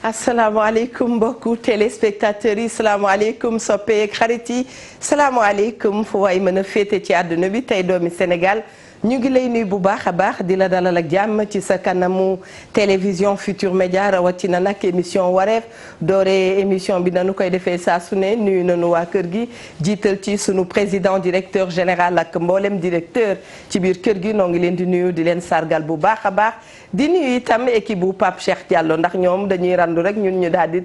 asalaamaaleykum mbokku téléspectateurs yi salaamaaleykum soppeek xarit yi salaamaaleykum fu waay mën a féete ci àdduna bi tey doomi Sénégal ñu ngi lay nuyu bu baax a baax di la dalal ak jàmm ci sa kanamu télévision Futur Média rawatina nag émission wareef doore émission bi nanu koy defee saa su ne nuyu nanu waa kër gi jiital ci sunu président directeur général ak mboolem directeur ci biir kër gi noo ngi leen di nuyu di leen sargal bu baax a baax di nuyu itam équipe bu Pape Cheikh Diallo ndax ñoom dañuy randu rek ñun ñu daal di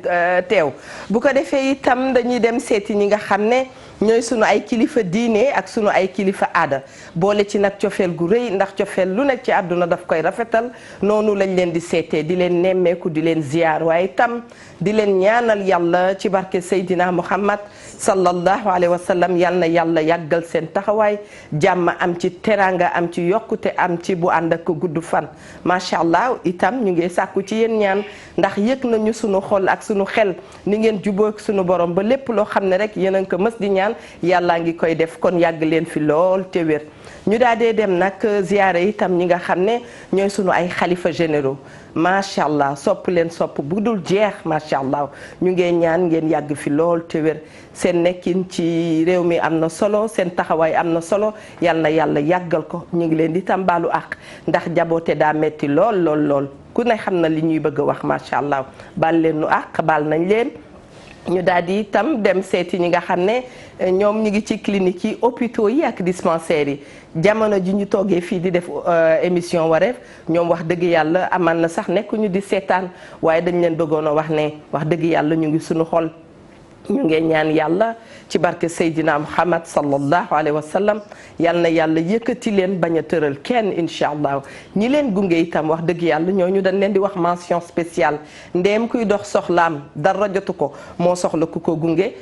teew bu ko defee itam dañuy dem seeti ñi nga xam ne ñooy sunu ay kilifa diine ak sunu ay kilifa aada boole ci nag cofeel gu rëy ndax cofeel lu nekk ci àdduna daf koy rafetal noonu lañ leen di seetee di leen nemmeeku di leen ziyaar waaye itam di leen ñaanal yàlla ci barke Seydina Muhammad sallallahu alayhi wa sallam yal na yàlla yàggal seen taxawaay jàmm am ci teranga am ci yokkute am ci bu ànd ak gudd fan macha allah itam ñu ngi sàkku ci yéen ñaan ndax yëg nañu sunu xol ak sunu xel ni ngeen jubóo ak sunu borom ba lépp loo xam ne rek yéen a ngi ko mës di ñaan yàllaa ngi koy def kon yàgg leen fi lool te wér ñu daal dee dem nag ziyaare itam ñi nga xam ne ñooy sunu ay xalifa généraux macha allah sopp leen sopp bu dul jeex macha allah ñu ngee ñaan ngeen yàgg fi lool te wér seen nekkin ci réew mi am na solo seen taxawaay am na solo yal na yàlla yàggal ko ñu ngi leen di tàmbaalu ak ndax jaboote daa metti lool lool lool ku ne xam na li ñuy bëgg a wax macha allah baal leen nu ak baal nañ leen. ñu daal di itam dem seeti ñi nga xam ne ñoom ñu ngi ci clinique yi hôpitaux yi ak dispensaires yi jamono ji ñu toogee fii di def émission wareef ñoom wax dëgg yàlla amal na sax nekkuñu di seetaan waaye dañ leen bëggoon a wax ne wax dëgg yàlla ñu ngi suñu xol ñu ngi ñaan yàlla ci barke Seydina Muhammad sallallahu alayhi wa sallam yal na yàlla yëkkati leen bañ a tëral kenn incha allah ñi leen gunge itam wax dëgg yàlla ñooñu dañ leen di wax mention spéciale ndéem kuy dox soxlaam dara jotu ko moo soxla ku ko gunge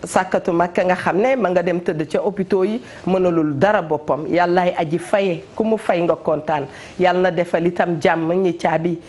sàkkatu makka nga xam ne ma nga dem tëdd ca hôpitaux yi mënalul dara boppam yàllaay aji faye ku mu fay nga kontaan yàlla na defal itam jàmm ñi caabi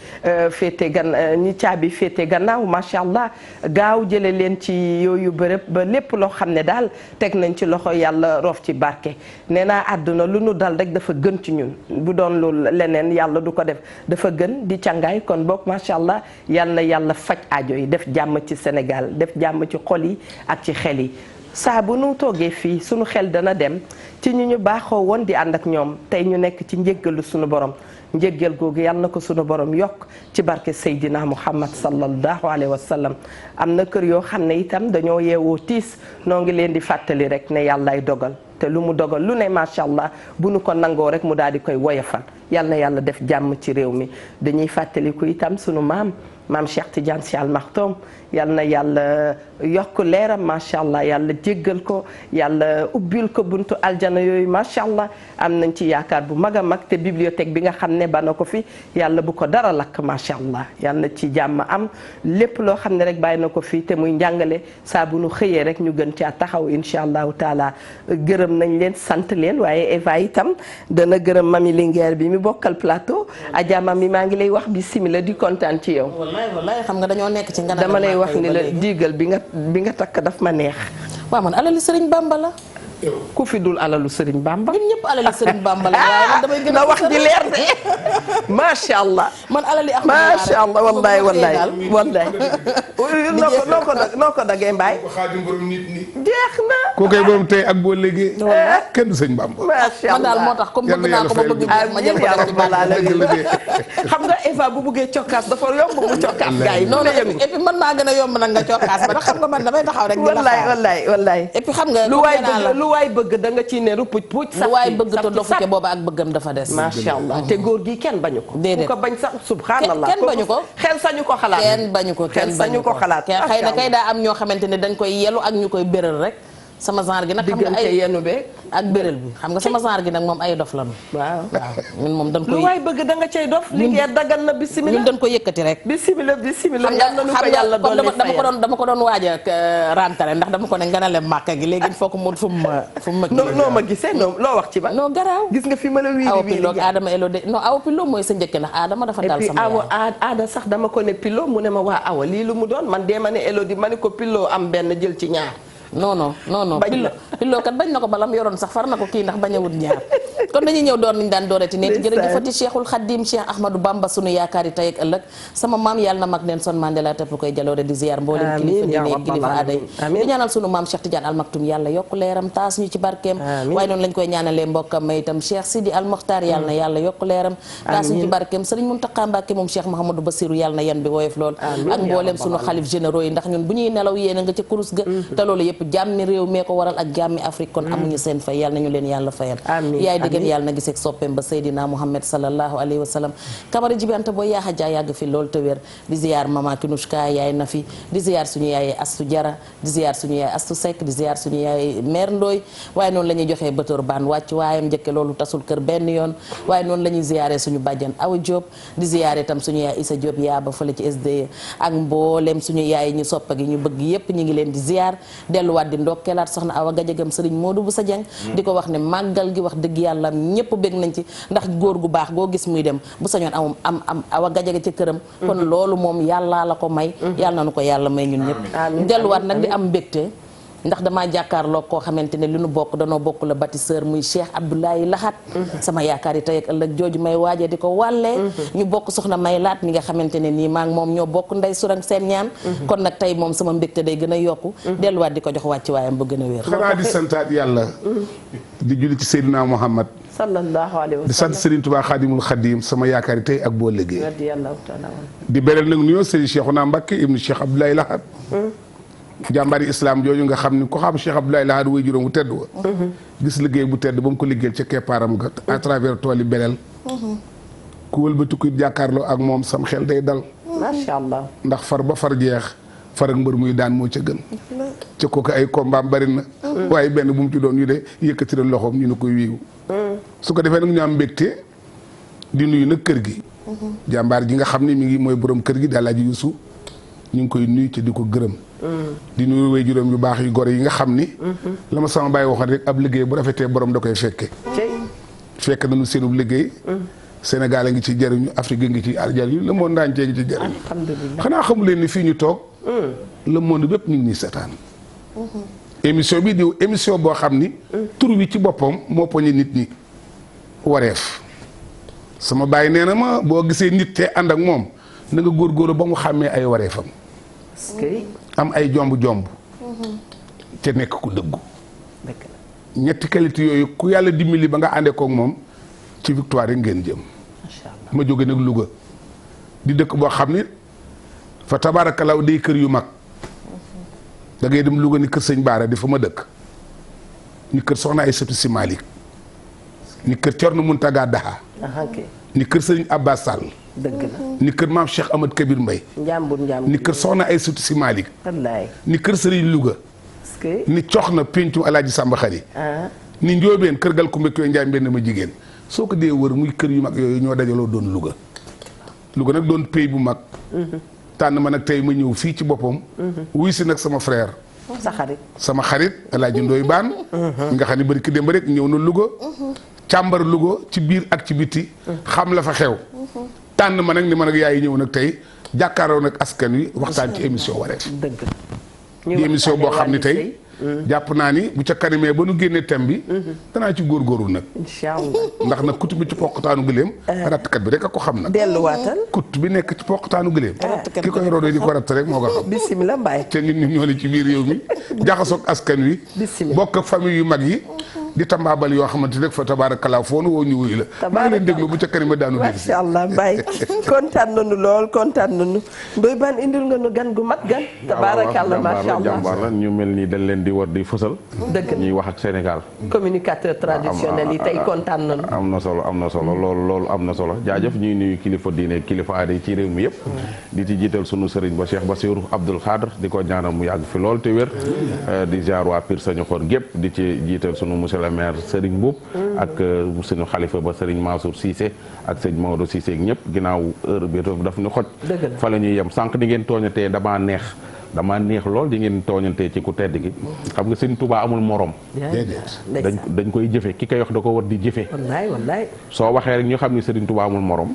féete gannaaw macha allah gaaw jële leen ci yooyu bërëb ba lépp loo xam ne daal teg nañ ci loxo yàlla roof ci barke nee naa àdduna lu nu dal rek dafa gën ci ñun bu doon loolu leneen yàlla du ko def dafa gën di càngaay kon boog macha allah yàlla na yàlla faj aajo yi def jàmm ci Sénégal def jàmm ci xol yi ak ci xel yi saa bu nu toogee fii sunu xel dana dem ci ñu baaxoo woon di ànd ak ñoom tey ñu nekk ci njéggalu sunu borom njéggal googu yàlla na ko sunu borom yokk ci barke Seydina Muhammad sallallahu alayhi wa sallam am na kër yoo xam ne itam dañoo yeewoo tiis noo ngi leen di fàttali rek ne yàllaay dogal te lu mu dogal lu ne macha allah bu nu ko nangoo rek mu daal di koy woyofal yàlla na yàlla def jàmm ci réew mi dañuy fàttaliku itam sunu maam Cheikh Tidiane Sy Al Maktoum yal na yàlla yokk leeram macha allah yàlla jéggal ko yàlla ubbil ko buntu aljana yooyu macha allah am nañ ci yaakaar bu mag a mag te bibliothèque bi nga xam ne bana ko fi yàlla bu ko dara lakk macha allah yàlla na ci jàmm am lépp loo xam ne rek bàyyi na ko fi te muy njàngale saa bu nu xëyee rek ñu gën caa taxaw incha allahu taala gërëm nañ leen sant leen waaye Eva itam dana gërëm mami Linguère bi mi bokkal plateau Adja mami maa ngi lay wax bismillah di kontaan ci yow. wallaay xam nga dañoo nekk ci ngana dama lay wax ni la diigal bi nga takk daf ma neex. waaw man alali Sëriñ Bamba la. ku fi dul alalu Sëriñ Bamba. ñun ñëpp alali Sëriñ Bamba la waaye man damay gën a wax ji leer de macha allah. man alali ak macha allah wallaay. noo ko dagee mbaay. jeex na. koo koy borom tey ak boo léegi. kenn du Sëñ Bamba. macha allah man daal moo tax comme bëgg naa ko ba bëgg ma jël ko def ci xam nga Eva bu buggee cokkaas dafa yomb mu cokkaas gars yi. non et puis man maa gën a yomb nag nga cokkaas ba xam nga man damay taxaw rek. wallaay. et puis xam nga lu waay bëgg da nga ciy ne rupuj puuj. sax lu waay bëgg te dofu ca booba ak bëggam dafa des. macha allah te góor gi kenn bañu ko. déedéet ku ko bañ sax subhanallah. kenn bañu ko xel sañu ko xalaat. kenn bañu ko xalaat. xëy na kay daa am ñoo xamante ne dañ koy yelu ak ñu koy béral rek. sama genre gi nag xam nga ay yenu beeg ak bérél bi xam nga sama genre gi nag moom ay dof lañu. waaw ñun moom dañ koy lu waay bëgg da nga cay dof. Linguère dagal na bisimilah ñun dañ ko yëkkati rek. bisimilah. xam nga dama ko doon waaj a rentré ndax dama ko ne nganale màkk gi léegi il faut que mu fu mu noo ma gisee loo wax ci ba. non garaaw gis nga fi ma la wiiri awa pillo Adama Elo de non awa pillo mooy sa njëkk ndax Adama dafa dal sama yaay. aada sax dama ko ne pillo mu ne ma waa awa lii lu mu doon man dee ma ne Elo di ma ne ko pillo am benn jël ci ñaar non Pillo kat bañ na ko balam yoroon sax far na ko kii ndax bañ a wut ñaar kon dañuy ñëw door niñ daan dooreti nekk jërëjëfati Cheikhul Khadim Cheikh Ahmadou Bamba sunu yaakaari tey ak ëllëg sama maam yàlla na mag Nelson Mandela tepp koy jaloore di ziar mboolem kilifa diine kilifa aada yi di ñaanal sunu maam Cheikh Tidiane Al Maktoum yàlla yokk leeram taas ñu ci barkeem waaye noonu lañ koy ñaanalee mbokkam ma itam Cheikh Sidi Al Mokhtar yàlla na yàlla yokk leeram taas ñu ci barkeem Serigne Mountakha Mbacké moom Cheikh Mouhamadou Bassirou yàlla na yan bi woyof lool ak mboolem sunu xalif généraux yi ndax ñun bu ñuy nelaw yéena nga ca kurus ga te loolu yëpp jàmmi réew mee ko waral ak jàmmi Afrique kon amuñu seen fay yàlla nañu leen yàlla fayal yaay dëgg yàlla na giseeg soppeem ba Seydina Muhammad sallallahu alayhi wa sallam Kamara Jibante booy yaaxa jaa yàgg fi loolu te wér di ziar mama Kinushka yaay Nafi di ziar suñu yaay Astu Jara di ziar suñu yaay Astu Seck di ziar suñu yaay Mère Ndoy waaye noonu la ñuy joxee bëtóor baan wàcc waayam njëkke loolu tasul kër benn yoon waaye noonu la ñuy ziaré suñu bàjjan Awa Diop di ziaré tam suñu yaay Issa Diop yaa ba fële ci SDE ak mboolem suñu yaay ñu soppa gi ñu bëgg yépp ñu ngi leen di ziar delluwaat di ndokkeelaat soxna Awa Gadiagam Serigne Modou bu sa jeng di ko wax ne màggal gi wax dëgg yàlla ñëpp bég nañ ci ndax góor gu baax goo gis muy dem bu sañoon am Awa Gadiaga ci këram kon loolu moom yàllaa la ko may yàlla na nu ko yàlla may ñun ñëpp delluwaat nag di am mbégte ndax damaa jàkkaarloo koo xamante ne li nu bokk danoo bokk la bâtisseur muy Cheikh Abdoulaye Lahat sama yaakaar yi tey ak ëllëg jooju may waaje di ko wàllee ñu bokk soxna may laat mi nga xamante ne nii maa ngi moom ñoo bokk ndey surang seen ñaan kon nag tey moom sama mbégte day gën a yokku delluwaat di ko jox wàcc waayam ba gën a wér xanaa di santaat yàlla di julli ci Seydina Muhammad sallallahu alayhi wa sallam di sant Serigne Touba Khadimul Khadim sama yaakaar yi tey ak boo liggéey di beral nag nuyoo Serigne Cheikhouna Mbacké ibnu Cheikh Abdoulaye Lahat jàmbari islam jooju nga xam ni ko xam Cheikh Abdoulaye Lahad way juróom bu tedd wa gis liggéey bu tedd ba mu ko liggéeyal ca keppaaram ga à travers tool yi beleel ku wëlbati ku jàkkaarloo ak moom sam xel day dal macha allah ndax far ba far jeex far ak mbër muy daan moo ca gën ca kooku ay combat bari na waaye benn bu mu ci doon ñu de yëkkati na loxoom ñu ne koy wiiw su ko defee nag ñu am mbégte di nuyu nag kër gi jàmbaar ji nga xam ne mi ngi mooy borom kër gi di Alaaji Yuusu ñu ngi koy nuyu ci di ko gërëm di nuyu way juróom yu baax yu gore yi nga xam ni la ma sama bàyyi waxoon rek ab liggéey bu rafetee borom da koy fekke fekk nañu seenub liggéey Sénégal a ngi ci jëriñu Afrique a ngi ci jëriñu le monde entier ngi ci jëriñu xanaa xamu leen ni fii ñu toog le monde bépp ñu ngi ñuy seetaan émission bi di émission boo xam ni tur wi ci boppam moo poñe nit ñi wareef sama bàyyi nee na ma boo gisee nit te ànd ak moom na nga góorgóorlu ba mu xàmmee ay wareefam am ay jomb-jomb te nekk ku dëggu ñetti qualité yooyu ku yàlla dimbali ba nga àndee koog moom ci victoire rek ngeen jëm ma jóge nag Louga di dëkk boo xam ni fa tabaarakallaa day kër yu mag da ngay dem Louga ni kër sëñ Baara di fa ma dëkk ni kër soxna ay sëtu si Malick ni kër Thierno Mountaga Daha ni kër sëriñ Abbas Sall dëgg la ni kër maam Cheikh Ahmad Kabir Mbaye ni kër soxna ay sëtu si Malick ni kër sëriñ Louga ni cox na péncum Alaaji Samba Xari ni njóobeen kër gal ku mbékkoo Njaay mbenn ma jigéen soo ko dee wër muy kër yu mag yooyu ñoo dajaloo doon Louga Louga nag doon pays bu mag tànn ma nag tey ma ñëw fii ci boppam wuy si nag sama frère sama xarit Alaaji Ndoy Baan nga xam ne bari ki démb rek ñëw na Louga càmbar Louga ci biir ak ci biti xam la fa xew tànn ma nag ni ma nag yaay ñëw nag tey jàkkaaroo nag askan wi waxtaan ci émission Wareef di émission boo xam ni tey jàpp naa ni bu ca kanamee ba nu génnee thème bi danaa ci góorgóorlu nag incha allah ndax nag kut bi ci poqtaanu gëléem rattkat bi rek a ko xam nag delluwaatal kut bi nekk ci poqtaanu gëléem ki koy roodee di ko ratt rek moo ko xam bisimilah mbaay te ñun ñu ñoo ne ci biir réew mi jaxasoog askan wi bokk ak famille yu mag yi di tambaabal yoo xamante rek fa tabaarakallaa foo nu woo ñu wuyu la maa ngi leen déglu bu ca kanam daanu dégg macha allah Mbaye kontaan nañu lool kontaan nañu Ndoye Bane indil nga nu gan gu mat gan tabaarakallaa macha allah jàmbaar la ñu mel ni dañ leen di war di fësal dëgg ñuy wax ak Sénégal communicateur traditionnel yi tey kontaan nañu am na solo loolu am na solo jaajëf ñuy nuyu kilifa diine kilifa aada yi ci réew mi yëpp di ci jiital sunu sëriñ ba Cheikh Bassirou Abdoul Khadr di ko ñaanal mu yàgg fi lool te wér di ziar waa Pire Sañoxor gépp di ci jiital sunu monsieur le maire Serigne Mboup ak suñu xalifa ba Serigne Mansour Cissé ak sëñ Maodo Cissé ak ñëpp ginnaaw heure bi daf ñu xoj fa la ñuy yem sànq di ngeen tooñatee damaa neex lool di ngeen tooñantee ci ku tedd gi xam nga sëñ Touba amul morom dañ koy jëfe ki koy wax da ko war di jëfe wallaay soo waxee rek ñu xam ni Serigne Touba amul morom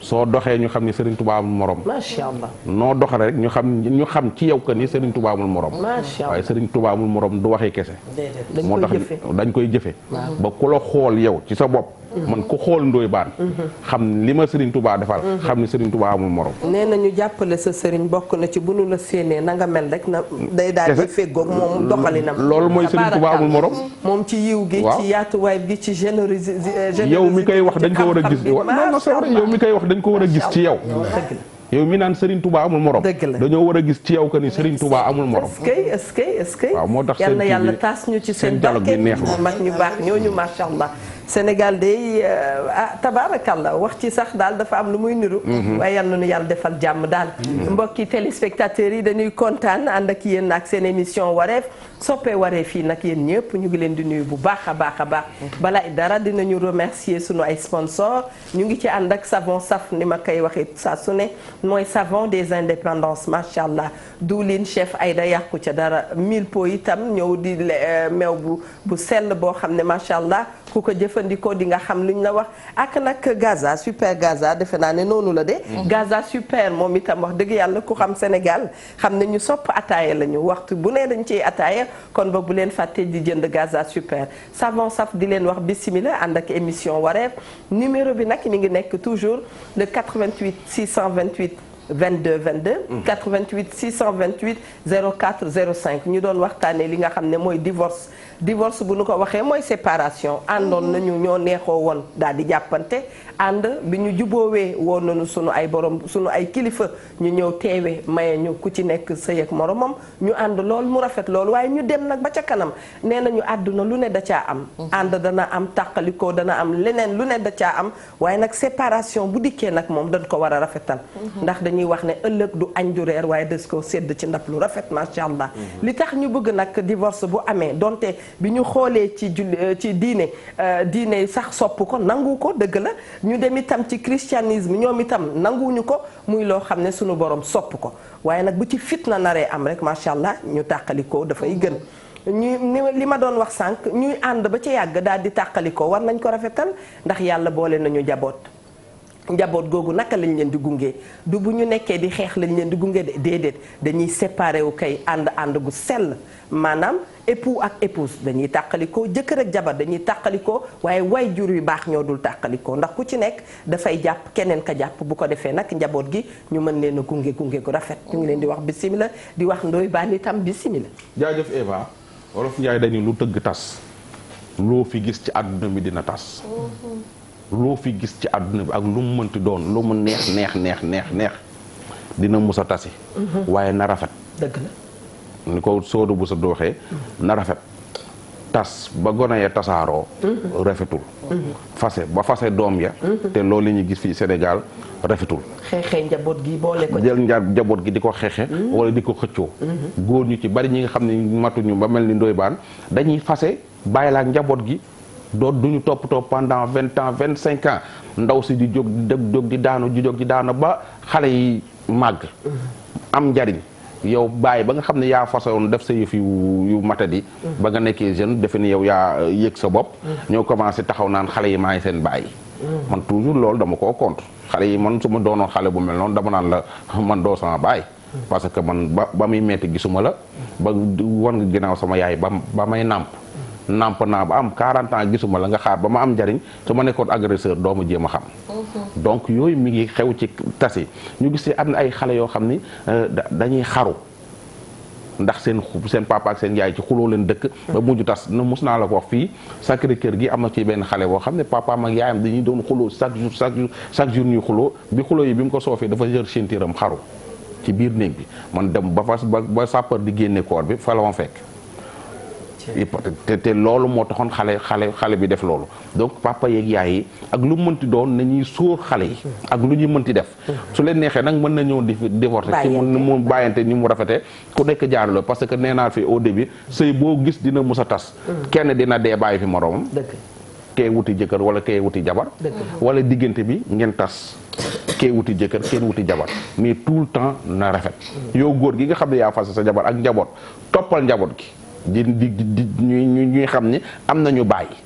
soo doxee ñu xam ni Serigne Touba amul morom. macha allah. noo doxale rek ñu xam ci yow que ni Serigne Touba amul morom. macha allah waaye Serigne Touba amul morom du waxee kese. déedéet moo tax dañ koy jëfe ba ku la xool yow ci sa bopp. man ku xool Ndoye Bane. xam li ma Serigne Touba defal. xam ni Serigne Touba amul morom. nee na ñu jàppale sa sëriñ bokk na ci bu nu la séenee na nga mel rek na day daal di feggoog moom doxalinam. loolu mooy Serigne Touba amul morom. moom ci yiw gi. ci yaatuwaay gi ci générosité. yow mi koy wax dañ ko war a gis. non c'est vrai yow mi koy wax dañ ko war a gis ci yow. yow mi naan Serigne Touba amul morom. dëgg la dañoo war a gis ci yow que ni Serigne Touba amul morom. est-ce que waaw moo tax yal na yàlla taas ñu ci seen dialogue bi neex na mag ñu baax ñooñu macha allah. Sénégal day tabaarakallah wax ci sax daal dafa am lu muy niru. waaye yal na nu yàlla defal jàmm daal. mbokki téléspectateurs yi dañuy kontaan ànd ak yéen ak seen émission wareef soppee wareef fii nag yéen ñëpp ñu ngi leen di nuyu bu baax a baax a baax. balaa dara dinañu remercier sunu ay sponsors ñu ngi ci ànd ak savon saf ni ma koy waxee saa su ne mooy savon des indépendances macha allah diwlin chef Aïda yàqu ca dara 1000 pots itam ñëw di meew bu sell boo xam ne macha allah. ku ko jëfandikoo di nga xam luñ la wax ak nag Gaza super Gaza defe naa ne noonu la de. Gaza super moom itam wax dëgg yàlla ku xam Sénégal xam ne ñu sopp ataaya la ñu waxtu bu ne dañ ciy ataaya kon ba bu leen fàtte di jënd Gaza super savon saf di leen wax bismillah ànd ak émission wareef numéro bi nag mi ngi nekk toujours le 88 628. 22 22. 88 628 04 05 ñu doon waxtaanee li nga xam ne mooy divorce bu nu ko waxee mooy séparation àndoon nañu ñoo neexoo woon daal di jàppante ànd bi ñu juboowee woon nañu sunu ay kilifa ñu ñëw teewe maye ñu ku ci nekk sëy ak moromam ñu ànd lool mu rafet lool waaye ñu dem nag ba ca kanam nee nañu àdduna lu ne da caa am. ànd dana am tàqalikoo dana am leneen lu ne da caa am waaye nag séparation bu dikkee nag moom dañ ko war a rafetal. ndax dañuy wax ne ëllëg du añ du reer waaye des ko sedd ci ndab lu rafet macha allah. li tax ñu bëgg nag divorce bu amee donte bi ñu xoolee ci diine sax sopp ko nangu ko dëgg la ñu dem itam ci christianisme ñoom itam nanguwuñu ko muy loo xam ne sunu borom sopp ko waaye nag bu ci fitna naree am rek macha allah ñu tàqalikoo dafay gën. li ma doon wax sànq ñuy ànd ba ca yàgg daal di tàqalikoo war nañ ko rafetal ndax yàlla boole nañu njaboot googu naka lañ leen di gunge du bu ñu nekkee di xeex lañ leen di gunge de déedéet dañuy séparé wu kay ànd gu sell maanaam époux ak épouse dañuy tàqalikoo jëkkër ak jabar dañuy tàqalikoo waaye way jur yu baax ñoo dul tàqalikoo ndax ku ci nekk dafay jàpp keneen ka jàpp bu ko defee nag njaboot gi ñu mën leen a gunge gu rafet ñu ngi leen di wax bisimila di wax Ndoye Bane itam bisimila. jaajëf Eva wolof Njaay dañu lu tëgg tas loo fi gis ci àdduna bi dina tas. loo fi gis ci àdduna bi ak lu mu mënti doon lu mu neex dina mus a tasi. waaye na rafet. dëgg la. ni ko soodu bu sa dooxee na rafet tas ba gone ya tasaaroo. rafetul. fase doom ya. te loolu la ñuy gis fii Sénégal rafetul. xeexee njaboot gi boole ko. jël njaboot gi di ko xeexe. wala di ko xëccoo. góor ñu ci bari ñi nga xam ne matuñu ba mel ni Ndoye Bane dañuy fase bàyyi la ak njaboot gi. duñu toppatoo pendant 20 ans 25 ans ndaw si di jóg di daanu ba xale yi màgg am njariñ yow bàyyi ba nga xam ne yaa façon def sa yëf yu matadi ba nga nekkee jeune defe ni yow yaa yëg sa bopp ñoo commencé taxaw naan xale yi maay seen bàyyi man toujours loolu dama koo contre xale yi man su ma doonoon xale bu mel noonu dama naan la man doo sama bàyyi parce que man ba muy metti gisuma la ba war nga ginnaaw sama yaay ba may nàmp naa ba am 40 ans gisuma la nga xaar ba ma am njariñ su ma nekkoon agresseur doo ma jéem a xam. donc yooyu mi ngi xew ci tas yi ñu gis am na ay xale yoo xam ni dañuy xaru ndax seen papa ak seen yaay ci xuloo leen dëkk. ba mujj tas na mus naa la ko wax fii Sacré Cœur gi am na ci benn xale boo xam ne papaam ak yaayam dañuy doon xuloo chaque jour ñuy xuloo bi xuloo yi bi mu ko soofee dafa jël ceinturam xaru ci biir néeg bi man dem ba sapeur di génne koor bi fa la ma fekk. te loolu moo taxoon xale bi def loolu donc papa yeeg yaay yi ak lu mënti doon nañuy sóor xale yi ak lu ñuy mënti def su leen neexee nag mën na ñëw di divorcer ci mu bàyyante ni mu rafetee ku nekk jaaruloo parce que nee naa fi au début sëy boo gis dina mus a tas kenn dina dee bàyyi fi moroomam kee wuti jëkkër wala kee wuti jabar wala diggante bi ngeen tas kee wuti jëkkër kenn wuti jabar mais tout le temps na rafet yow góor gi nga xam ne yaa fase sa jabar ak njaboot toppal njaboot gi di ñuy xam ne am nañu bàyyi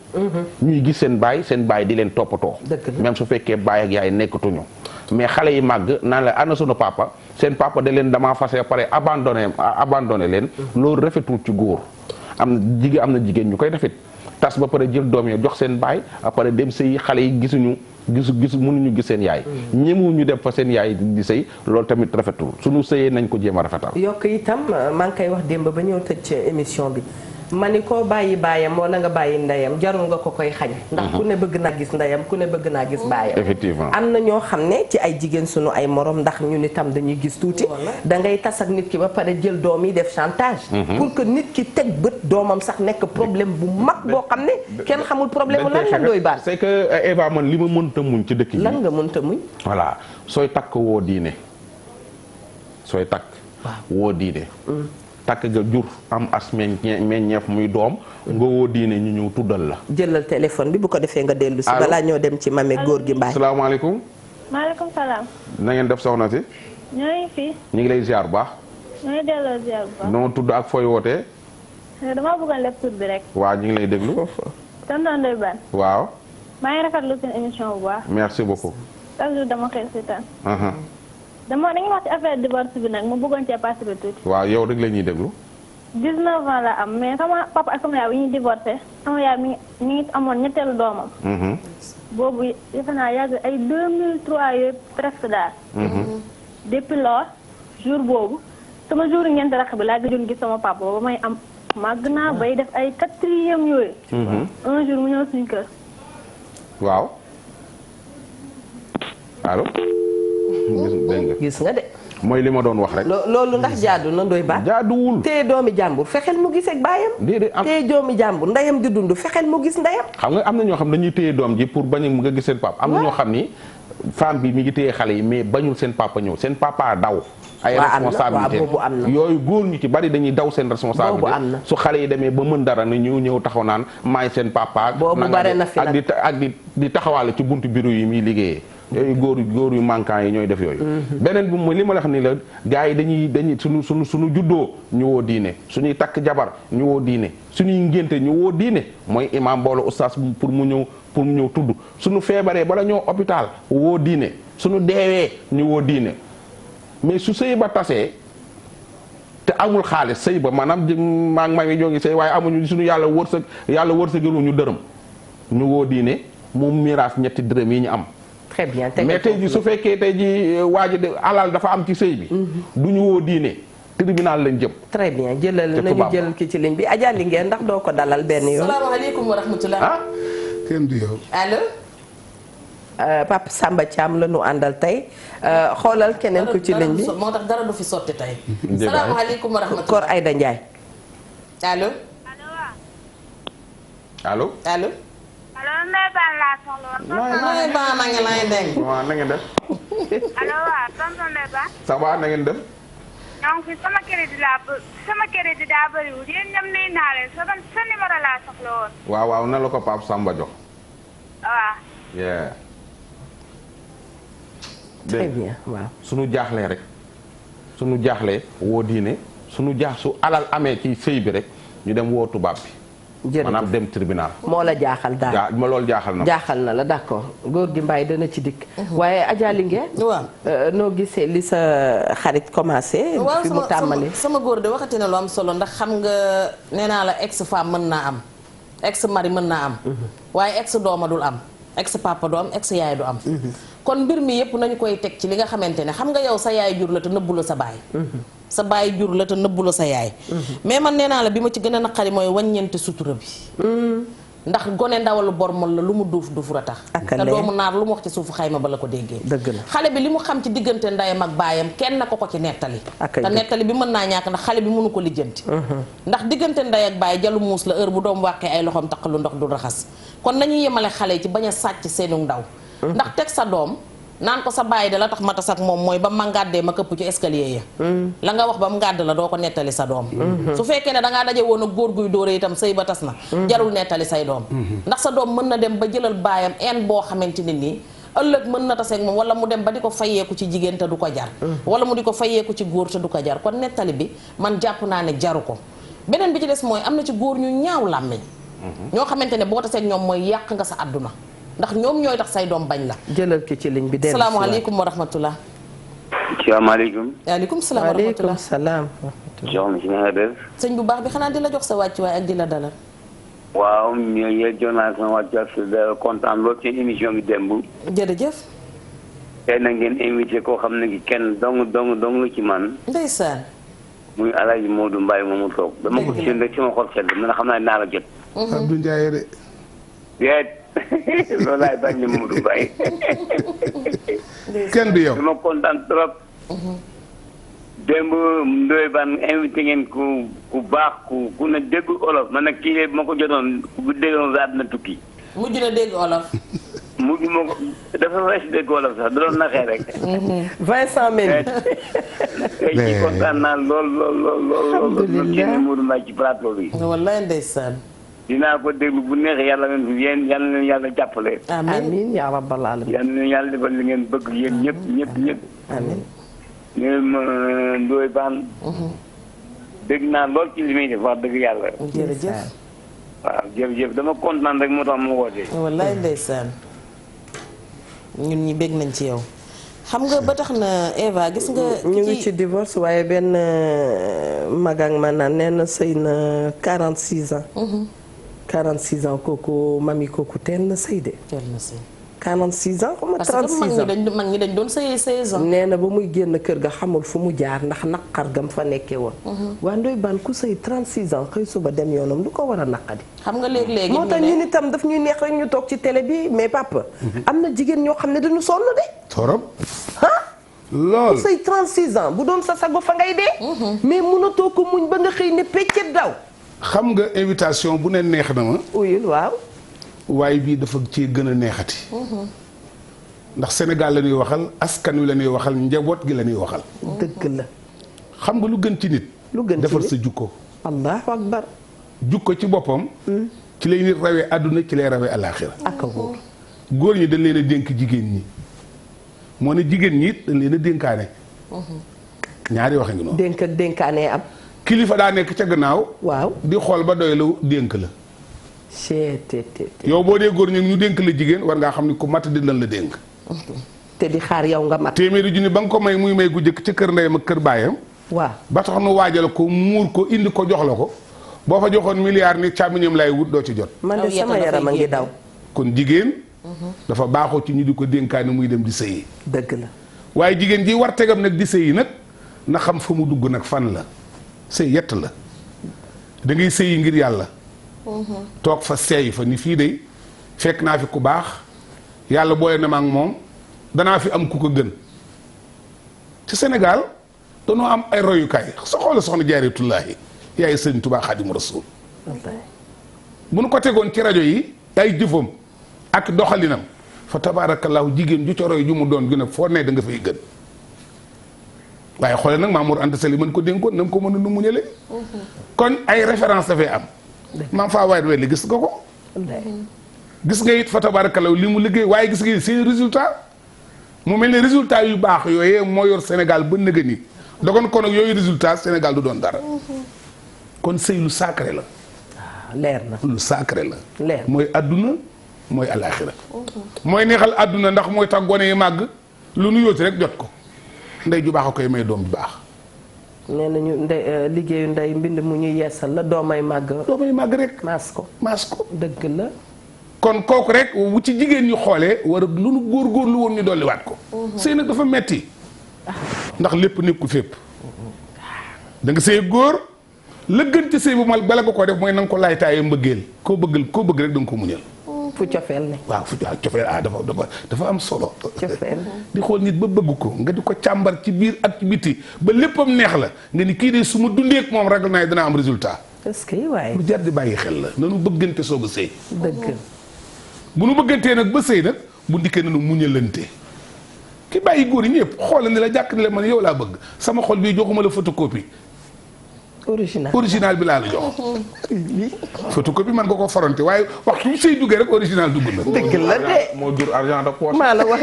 ñuy gis seen baay di leen toppatoo même su fekkee baay ak yaay nekkatuñu mais xale yi màgg naan la ana sunu papa seen papa da leen damaa fase pare abandonné leen loolu rafetul ci góor am na jigéen ñu koy defit tas ba pare jël doom yi jox seen baay après dem sëy xale yi gisu mënuñu gis seen yaay ñemu ñu dem fa seen yaay di sëy loolu tamit rafetul suñu sëyee nañ ko jéem a rafetal yokk itam maa ngi koy wax démb ba ñëw tëj émission bi ma ni koo bàyyi baayam wala nga bàyyi ndeyam jarul nga ko koy xañ ndax ku ne bëgg naa gis ndeyam ku ne bëgg naa gis baayam effectivement am na ñoo xam ne ci ay jigéen sunu ay morom ndax ñun itam dañuy gis tuuti da ngay tas ak nit ki ba pare jël doom yi def chantage pour que nit ki teg bët doomam sax nekk problème bu mag boo xam ne kenn xamul problème lan la doy baan c'est que Eva man li ma mënta muñ ci dëkk yi lan nga mënta muñ voilà sooy takk woo diine woo diine takk nga jur am as meññeef muy doom nga woo diine ñu ñëw tuddal la jëlal téléphone bi bu ko defee nga dellu si balaa ñoo dem ci mame góor gi mbaay salaamaaleykum maaleykum salaam na ngeen def soxna si ñoo ngi fi ñu ngi lay ziar bu baax ñoo ngi delloo ziar bu baax noo tudd ak fooy wootee dama bëggoon lépp tur bi rek waaw ñu ngi lay déglu tonton Ndoye Bane waaw maa ngi rafetlu seen émission bu baax merci beaucoup chaque jour dama xëy seetaan dañuy wax ci affaire divorce bi nag mu bëggoon cee participer tuuti. waaw yow rek la ñuy déglu. 19 ans la am mais sama papa ak sama yaay bi ñuy divorcé sama yaay mi ngi amoon ñetteelu doomam. boobu defe naa yàgg ay 2003 yooyu presque daal. depuis lors jour boobu sama jour ñeenti rakk bi laa gëjoon gis sama papa ba may am màgg naa bay def ay 4e yooyu. un jour mu ñëw suñu kër. waaw allo. gis nga de. mooy li ma doon wax rek. loolu ndax jaadu na Ndoye Bane. jaaduwul. téye doomi jàmbur fexeel mu gis ak baayam. déedéet am téye doomi jàmbur ndeyam di dund fexeel mu gis ndeyam. xam nga am na ñoo xam dañuy téye doom ji pour bañ nga gis seen papa. am na ñoo xam ni femme bi mi ngi téye xale yi mais bañul seen papa ñëw seen papa daw. ay responsabilité yooyu góor ñu ci bari dañuy daw seen responsabilité su xale yi demee ba mën dara na ñu ñëw taxaw naan maay seen papa. boobu bare na fi nag ak di taxawaale ci buntu bureau yi muy liggéeyee. yooyu góor yu manquant yi ñooy def yooyu. beneen bi mooy li ma la wax ni la gars yi dañuy suñu juddoo ñu woo diine suñuy takk jabar ñu woo diine suñuy ngénte ñu woo diine mooy imam mbooloo oustaz pour mu ñëw tudd suñu feebaree bala ñoo hôpital woo diine suñu deewee ñu woo diine mais su sëy ba tasee te amul xaalis sëy ba maanaam maa ngi ñoo ngi sëy waaye amuñu suñu yàlla wërsëgalu ñu dërëm ñu woo diine moom miraas ñetti dërëm yi ñu am. très bien mais tey ji su fekkee tey ji waa ji alal dafa am ci sëy bi. du ñu woo diine tribunal lañ jëm. très bien jëlal nañu jël ki ci ligne bi Adja Linguère ndax doo ko dalal benn yoon. salaamaaleykum wa rahmatulah. ah kenn du yow. allo. Papa Samba Thiam la ñu àndal tey xoolal keneen ku ci ligne bi. moo tax dara du fi sotti tey. salaamaaleykum wa rahmatulah. Kor Aïda Ndiaye. allo. allo. allo. allo Ndoye Bane laa soxla woon. Ndoye Bane na ngeen lay dégg. waaw na ngeen def. allo waaw tonton Ndoye Bane. ça va na ngeen def. donc sama crédit daa bëriwul yéen ñoom nii naa leen sa numéro laa soxla woon. waaw na la ko Pape Samba jox. waaw. yeah. très bien waaw. suñu jaaxlee rek suñu jaaxlee woo diine suñu su alal amee ci sëy bi rek ñu dem woo tubaab bi. maanaam dem tribunal. moo la jaaxal daal ma loolu jaaxal na. jaaxal na la d'accord góor gi Mbaye dana ci dikk. waaye Adja Linguère. waaw noo gisee li sa xarit commencé. fi mu tàmbalee sama góor de waxati na lu am solo ndax xam nga nee naa la ex femme mën naa am ex mari mën naa am. waaye ex dooma dul am ex papa du am ex yaay du am. kon mbir mi yëpp nañu koy teg ci li nga xamante ne xam nga yow sa yaay jur la te nëbbu la sa baay. sa baay jur la te nëbbu la sa yaay. mais man nee naa la bi ma ci gën a naqari mooy wàññeenti sutura bi. ndax gone ndawalu bormol la lu mu duuf duufura tax. te doomu naar lu mu wax ci suufu xayma ba la ko déggee. dëgg la xale bi li mu xam ci diggante ndeyam ak baayam kenn na ko ci nettali. te nettali bi mën naa ñàkk ndax xale bi mënu ko lijjanti. ndax diggante ndey ak baay jalu muus la heure bu doom wàqee ay loxoom taq lu ndox du raxas kon nañuy yemale xale yi ci bañ a sàcc seenu ndaw. ndax teg sa doom naan ko sa bàyyi de la tax ma tas ak moom mooy ba ma ngàddee ma këpp ci escalier ya la nga wax ba mu ngàdd la doo ko nettali sa doom su fekkee ne dangaa daje woon ak góor guy dóore itam sëy ba tas na jarul nettali say doom ndax sa doom mën na dem ba jëlal baayam en boo xamante ne nii ëllëg mën na taseeg moom wala mu dem ba di ko fayeeku ci jigéen te du ko jar wala mu di ko fayeeku ci góor te du ko jar kon nettali bi man jàpp naa ne jaru ko beneen bi ci des mooy am na ci góor ñu ñaaw làmmiñ ñoo xamante ne boo taseeg ñoom mooy yàq nga sa àdduna ndax ñoom ñooy tax say doom bañ la. jëlal ki ci ligne bi dellu si waat. salaamaaleykum wa rahmatullah. salaamaaleykum. waaleykum salaam wa rahmatullah. waaleykum salaam. soxna si na nga def. sëñ bu baax bi xanaa di la jox sa wàccuwaay ak di la dalal. waaw yéen jox naa sama wàccuwaay kontaan lool seen émission bi démb. jërëjëf. tey na ngeen invité koo xam ne kenn dong la ci man. ndeysaan. muy El Hadj Modou Mbaye moomu toog. dama ko seen rek sama xol sedd man xam naa naa la jot. Abdou Ndiaye de. déet loolu laay bañ ne Modou Mbaye. kenn du yow. dama kontaan trop. démb Ndoye Bane invité ngeen ku baax ku ne dégg olof man nag kii de ma ko jotoon bu déggoon sa àdduna tukki. mujj na dégg olof. mujj ma ko dafa wees dégg olof sax da doon naxee rek. Vincent Mendy. tey jii kontaan naa lool. alhamdulilah Modou Mbaye ci plateau bi. wallaay ndeysaan. dinaa ko déglu bu neexee yàlla yéen yàlla jàppale. amiin yaa rabbal alamin. yal na yàlla defal li ngeen bëgg yéen ñëpp. amiin. ngeen ma Ndoye Bane. dégg naa lool ci li muy def wax dëgg yàlla. jërëjëf. waaw jërëjëf dama kontaan rek moo tax ma woote. wallaay ndeysaan. ñun ñi bég nañ ci yow. xam nga ba tax na Eva gis nga. ñu ngi ci divorce waaye benn magang ma naan nee na sëy na 46 ans. 46 ans kooku mami kooku teel na sëy de. teel na sëy. 46 ans xam nga 36 ans parce que mag ñi dañ doon sëyee 16 ans. nee na ba muy génn kër ga xamul fu mu jaar ndax naqar gam fa nekkee woon. waa Ndoye Bane ku sëy 36 ans xëy suba dem yoonam lu ko war a naqadi. xam nga léegi moo tax ñun itam daf ñuy neex rek ñu toog ci télé bi mais papa. am na jigéen ñoo xam ne dañu sonn de. torop. ah. lool ku sëy 36 ans bu doon sa sago fa ngay dee. mais mënatoo ko muñ ba nga xëy ne peccet daw. xam nga invitation bu ne neex na ma. uyul waaw. waaye bii dafa ci gën a neexati. ndax Sénégal la ñuy waxal askan wi la ñuy waxal njaboot gi la ñuy waxal. dëgg la. xam nga lu gën ci nit. lu gën ci defar nit sa jukko. allahu akbar. jukko ci boppam. ci lay nit rawee àdduna ci lay rawee alaaxira. ak a wóor. góor ñi dañ leen a dénk jigéen ñi. moo ne jigéen ñi it dañ leen a dénkaane. ñaari waxe ngi noonu. dénk ak dénkaanee am. kilifa daa nekk ca gannaaw. waaw. di xool ba doy la dénk la. ctt. yow boo dee góor ñi ñu dénk la jigéen war ngaa xam ni ku mat di lan la dénk. te di xaar yow nga mat. téeméeri junni ba nga ko may muy may gu jëkk ca kër ndeyam ak kër baayam. waaw. ba tax nu waajal ko muur ko indi ko jox la ko boo fa joxoon milliard ni càmmiñam lay wut doo ci jot. man de sama yaram a ngi daw. kon jigéen. dafa baaxoo ci ñu di ko dénkaane muy dem di sëyi. dëgg la. waaye jigéen ji war tegam nag di sëyi nag na xam fa mu dugg nag fan la sëy yett la da ngay sëyi ngir yàlla. toog fa seey fa ni fii de fekk naa fi ku baax yàlla boole na ma ak moom danaa fi am ku ko gën. ci Sénégal danoo am ay royukaay sa xoola soxna Jaaratullaahi yaay Sëriñ Tuubaa Xaadimu Rasuul bu nu ko tegoon ci rajo yi ay jëfam ak doxalinam fa tabaarakallaahu jigéen ju ca roy ju mu doon gën a foo ne da nga fay gën. waaye xoole nag Mamour Anta Sali mën ko dénkoon na ko mën a nu mu ñële. kon ay référence dafay am. maam faa waay wele gis nga ko. gis nga it fa tabaarakallaahu li mu liggéey waaye gis nga seen résultat mu mel ne résultat yu baax yooyee moo yor Sénégal ba nëgë ni dogon kon ak yooyu résultat Sénégal du doon dara. kon sëy lu sacré la. leer na. lu sacré la. leer mooy adduna mooy alaaxira. mooy neexal adduna ndax mooy tax gone yi màgg lu nu yóoti rek jot ko ndey ju baax a koy may doom ju baax. nee nañu ndey liggéeyu ndey mbind mu ñuy yeesal la doomay màgg. doomay màgg rek. maas ko maas ko. dëgg la. kon kooku rek bu ci jigéen ñi xoolee war a lu nu góorgóorlu woon ñu dolliwaat ko. sëy nag dafa metti ndax lépp nekkul fépp. da nga sëy góor la gën ci sëy bu mal bala nga koo def mooy na nga ko laay taayee mbëggeel koo bëgg rek da nga ko muñal. fu cofeel ne. waaw fu cofeel dafa am solo. cofeel di xool nit ba bëgg ko nga di ko càmbar ci biir ak ci biti ba léppam neex la nga ni kii de su ma dundee ak moom ragal naa dana am résultat. est-ce que waaye. lu jar di bàyyi xel la nanu bëggante soog a sëy. dëgg. bu nu bëggantee nag ba sëy nag bu ndikkee nanu muñalante ki bàyyi góor yi ñëpp xoolal ni la jàkk ni la man yow laa bëgg sama xol bii joxuma la photocopie original bi laa la jox. photocopie man nga ko foronte waaye waxtu bi say duggee rek original dugg na. dëgg la de moo jur argent de poche. maa la wax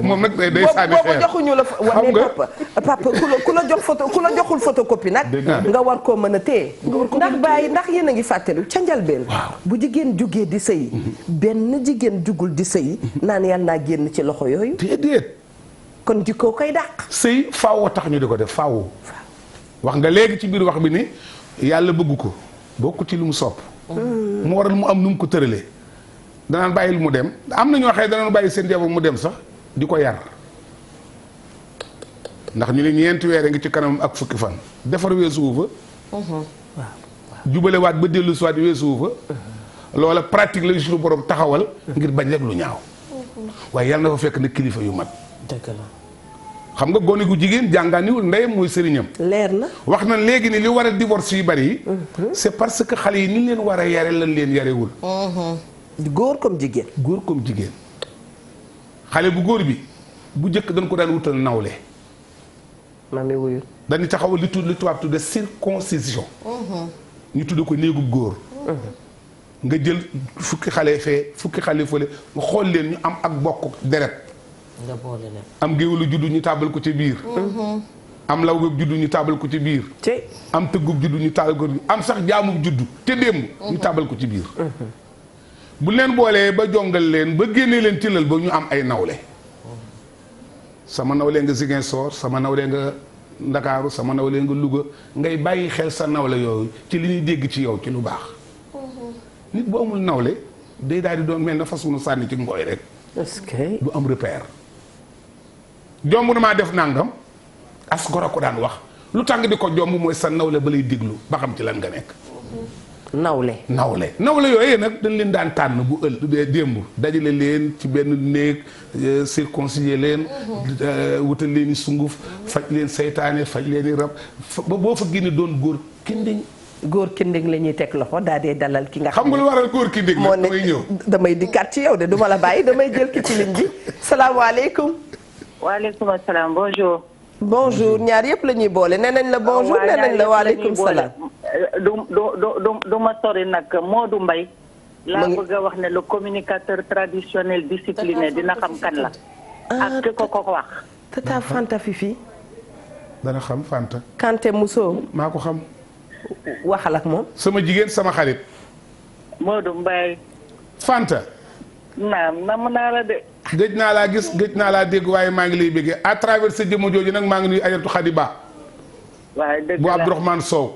moom nag day sànni xeer boobu joxuñu la wane papa ku la jox photo ku la joxul photocopie nag nga war koo mën a téye ndax bàyyi ndax yéen a ngi fàttali ca njalbeen bu jigéen jugee di sëy benn jigéen jugul di sëy naan yàlla naa génn ci loxo yooyu déedéet kon jikkoo koy dàq sëy faaw tax ñu di ko def faaw wax nga léegi ci biir wax bi ni yàlla bëgg ko bokk ci lu mu sopp mu waral mu am nu mu ko tëralee danaan bàyyi lu mu dem am na ñoo xëy danaan bàyyi seen jabar mu dem sax di ko yar ndax ñu ne ñeenti weer ngi ci kanam ak fukki fan defar weesuwu fa jubalewaat ba dellu siwaat weesuwu fa loola pratique la suñu borom taxawal ngir bañ rek lu ñaaw waaye yàlla na fa fekk na kilifa yu mat dëgg la xam nga gone gu jigéen jàngaaniwul ndeyam mooy sëriñam leer na wax na léegi ni li war a divorce yu bari yi c'est parce que xale yi ni leen war a yare lan leen yarewul góor comme jigéen góor comme jigéen xale bu góor bi bu njëkk dañ ko daan wutal nawle mami wuyu dañu taxawal li tubaab tudde circoncision ñu tudde ko néegub góor nga jël fukki xale fee fukki xale fële nga xool leen ñu am ak bokk deret nga boole leen. am géwélu juddu ñu tàbbal ko ci biir am lawgub juddu ñu tàbbal ko ci biir am tëggub juddu ñu tàbbal ko am sax jaamub juddu te démb ñu tàbbal ko ci biir bu leen boolee ba jongal leen ba génnee leen ci lël ba ñu am ay nawle sama nawle nga Ziguinchor sama nawle nga Ndakaaru sama nawle nga Louga ngay bàyyi xel sa nawle yooyu ci li ñuy dégg ci yow ci lu baax nit bu amul nawle day daal di doon mel na fas wu nu sànni ci ngooy rek est-ce que du am repère jomb na maa def nangam as gor a ko daan wax lu tàng di ko jomb mooy sa nawle ba lay déglu ba xam ci lan nga nekk nawle yooyu nag dañ leen daan tànn bu démb dajale leen ci benn néeg circoncilier leen wutal leen i sunguf faj leen seytaane faj leen i rab ba boo fa génne doon góor kinding la ñuy teg loxo daa dee dalal ki nga xam nga lu waral góor kinding moo ne damay dikkaat ci yow de duma la bàyyi damay jël ki ci ligne bi salaamaaleykum waaleykum asalaam bonjour ñaar yëpp la ñuy boole nee nañ la bonjour nee nañ la waaleykum salaam du ma sori nag Modou Mbaye laa bëgg a wax ne le communicateur traditionnel discipliné dina xam kan la ak ki ko wax tata Fanta Fifi dana xam Fanta Kanté Mousso maa ko xam waxal ak moom sama jigéen sama xarit Modou Mbaye Fanta nam naa la de gëj naa laa gis gëj naa laa dégg waaye maa ngi lay béggee à travers sa jëmm jooju nag maa ngi nuyu Ajaratu Khady Ba waaye dëgg bu Abdourahmane Sow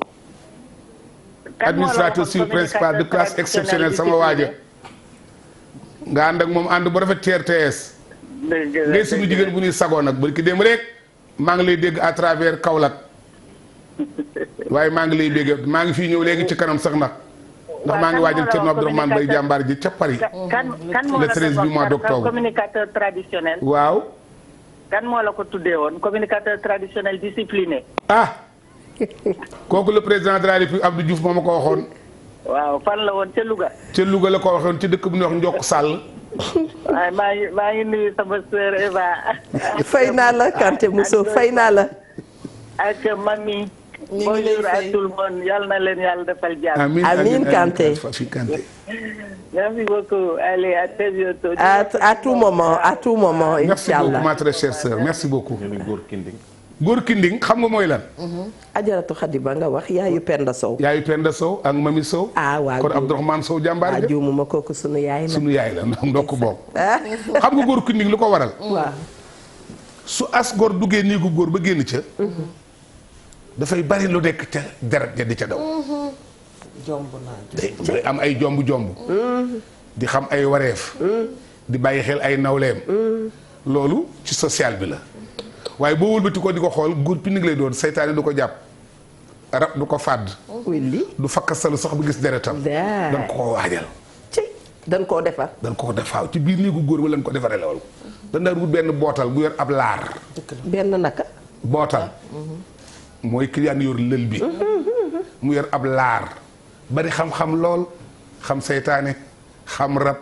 administrateur sur principal de classe exceptionnelle sama waaja nga ànd ak moom ànd bu rafet ci RTS ngay suñu jigéen bu ñuy sagoo nag bari ki dem rek maa ngi lay dégg à travers Kaolack waaye maa ngi lay dégg maa ngi fii ñëw léegi ci kanam sax nag ndax maa ngi waajal Thierno Abdourahmane Mbaye jàmbaar ji ca Paris le 13 du mois d'octobre communicateur traditionnel waaw kan moo la ko tuddee woon communicateur traditionnel discipliné kooku le président de la République Abdou Diouf moo ma ko waxoon waaw fan la woon ca Louga ca Louga la ko waxoon ci dëkk bu ñuy wax Njokk Sall waaye maa ngi nuyu sama sœur Eva fay naa la Kanté Mousso fay naa la ak mami bonjour à tout le monde yal na leen yàlla defal jàmm amiin Kanté merci beaucoup allez à très bientôt à tout moment inchallah merci beaucoup ma très chère sœur merci beaucoup góor kinding xam nga mooy lan Ajaratu Khady Ba nga wax yaayu Penda Sow ak Mami Sow waaw kon Abdourahmane Sow jàmbaar ja juumuma kooku sunu yaay la ndokk bokk xam nga góor kinding lu ko waral waaw su as góor duggee néegu góor ba génn ca dafay bari lu nekk ca deret ja di ca daw day am ay jomb di xam ay wareef di bàyyi xel ay nawleem loolu ci social bi la waaye boo wëlbati ko di ko xool góor pindig lay doon seytaane du ko jàpp rab du ko fàdd du fakkasalu sax bu gis deretam dañ ko waajal dañ koo defar ci biir néegu góor ba lañ ko defaree loolu dañ daan wut benn bootal bu yor ab laar benn naka bootal mooy client yor lël bi mu yor ab laar bari xam-xam lool xam seytaane xam rab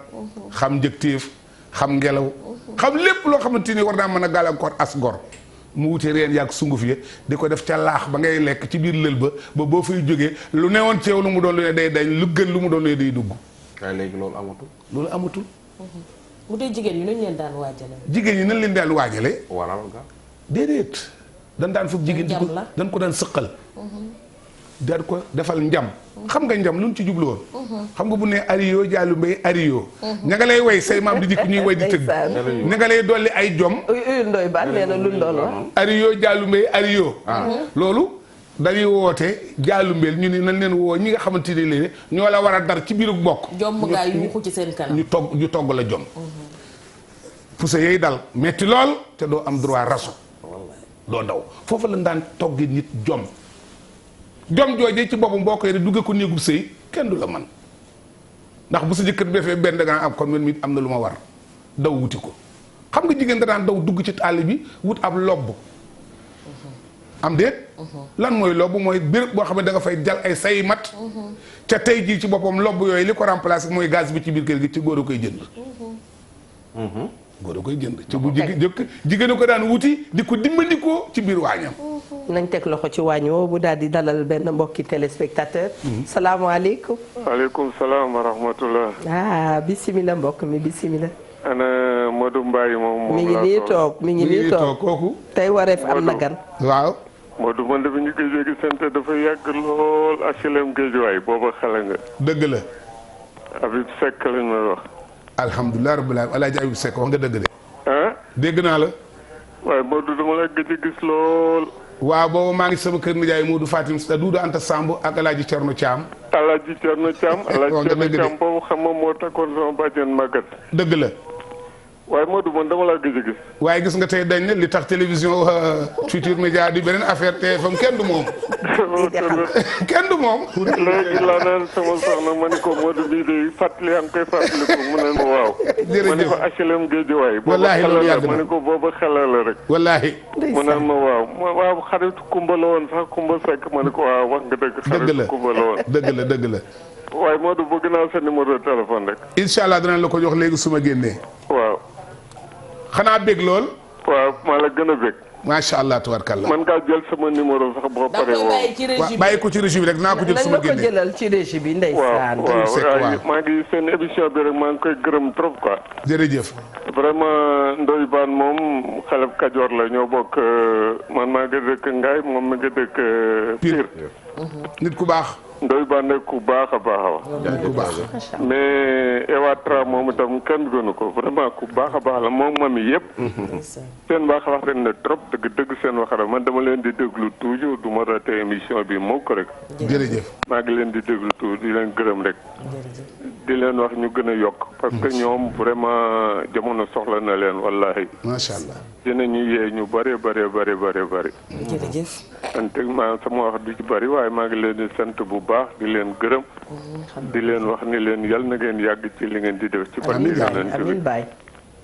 xam njëgtéef xam ngelaw xam lépp loo xamante ni war naa mën a gàllankoor as gor mu wute reen yàgg sunguf ya di ko def ca laax ba ngay lekk ci biir lël ba boo fay jógee lu newoon ceew lu mu doon lu ne day dañ lu gën lu mu doon lu ne day dugg. kay léegi loolu amatul. loolu amatul. bu dee jigéen ñi nañ leen daan waajale. jigéen ñi nañ leen daan waajale. waral ga. déedéet dañ daan foog jigéen njam la dañ ko daan sëqal. daan ko defal njam. xam nga njam lu ñu ci jublu woon. xam nga bu ne ariyo jaalu mbay ariyo. ña nga lay way say maam di dikk ñuy way di tëgg. ña nga lay dolli ay jom. ndoy baan nee na lu ndool wax. ariyo jaalu mbay ariyo. loolu dañuy woote jaalumbeel ñu ni nañ leen woo ñi nga xamante ne léegi ñoo la war a dar ci biiru bokk. jom ngaa yuuxu ci seen kanam. ñu togg la jom. pousse yooyu dal metti lool te doo am droit raso. doo daw foofu lañ daan toggi nit jom. jom joojee ci boppam boo koy rek dugge ko néegub sëy kenn du la man ndax bu sa jëkkër bi defee benn dangaa am kon man mi am na lu ma war daw wuti ko xam nga jigéen da daan daw dugg ci àll bi wut ab lobb. am déet. lan mooy lobb mooy béréb boo xam ne da nga fay jal ay say mat. ca tey jii ci boppam lobb yooyu li ko remplacer mooy gaz bi ci biir kër gi ci góor a koy jënd. góor a koy jënd ci bu jigéen a ko daan wuti di ko dimbandikoo ci biir waañam. nañ teg loxo ci waañ woo bu daal di dalal benn mbokki téléspectateur. salaamaaleykum. waaleykum salaam wa rahmatullah. bisimilah mbokk mi bisimilah. ana Modou Mbaye moom. mi ngi nii toog mi ngi nii toog kooku. tey wareef am na gan. waaw. Modou man de bi ñu koy jóge sant dafa yàgg lool HLM Guédiawaye booba xale nga. dëgg la. Habib Seck lañ may wax. alhamdulilah rabbil alamin Alaaji Habib Seck wax nga dëgg de. dégg naa la. waaye Modou dama la gëj a gis lool. waaw boobu maa ngi sama kër nijaay Modou Fatim Doudou Anta Samb ak Alaaji Cerno Thiam. Alaaji Cerno Thiam. Alaaji Cerno Thiam boobu xam nga moo takkoon sama bàjjen màggat. dëgg la. waaye Modou man dama laa gëj a gis. waaye gis nga tey dañ ne li tax télévision Futurs Médias di beneen affaire TFM kenn du moom. kenn du moom. léegi laa naan sama soxna ma ni ko Modou bii de fàttali yaa ngi koy fàttaliku mu ne ma waaw. jërëjëf ma ni ko HLM Guédiawaye. wallaahi loolu yàgg na ma ni ko booba xale la rek. wallaahi. mu ne ma waaw xaritu Kumba la woon sax Kumba Seck ma ni ko waaw wax nga dëgg. xaritu Kumba la woon dëgg la. waaye Modou bëgg naa sa numéro de téléphone rek. incha allah danañ la ko jox léegi su ma génnee. waaw. xanaa bég lool. waaw maa la gën a bég. macha allah tubarkalla. man ngaa jël sama numéro sax boo paree woo. bàyyi ko ci régie bi rek naa ko jël su ma génnee. nañ la ko jëlal ci régie bi ndeysaan. waaw maa ngi seen émission bi rek maa ngi koy gërëm trop quoi. jërëjëf. vraiment Ndoye Bane moom xale Kajoor la ñoo bokk man maa ngi dëkk Ngaye moom mi ngi dëkk Pire. nit ku baax. Ndoye Bane nekk ku baax a baax a wax. nit ku baax. mais Ewa Tra moom itam kenn gënu ko vraiment ku baax a baax la moom mami yëpp. seen wax ren na trop dëgg seen wax man dama leen di déglu toujours du ma raté émission bi mukk rek. jërëjëf. maa ngi leen di déglu toujours di leen gërëm rek. di leen wax ñu gën a yokk. parce que ñoom vraiment jamono soxla na leen wallahi. macha allah. dinañu yee ñu bëree bëri. jërëjëf. maa sama wax du ci bëri waaye maa ngi leen di sant bu baax di leen gërëm. di leen wax ni leen yal na ngeen yàgg ci li ngeen di def. ci barke Yonent bi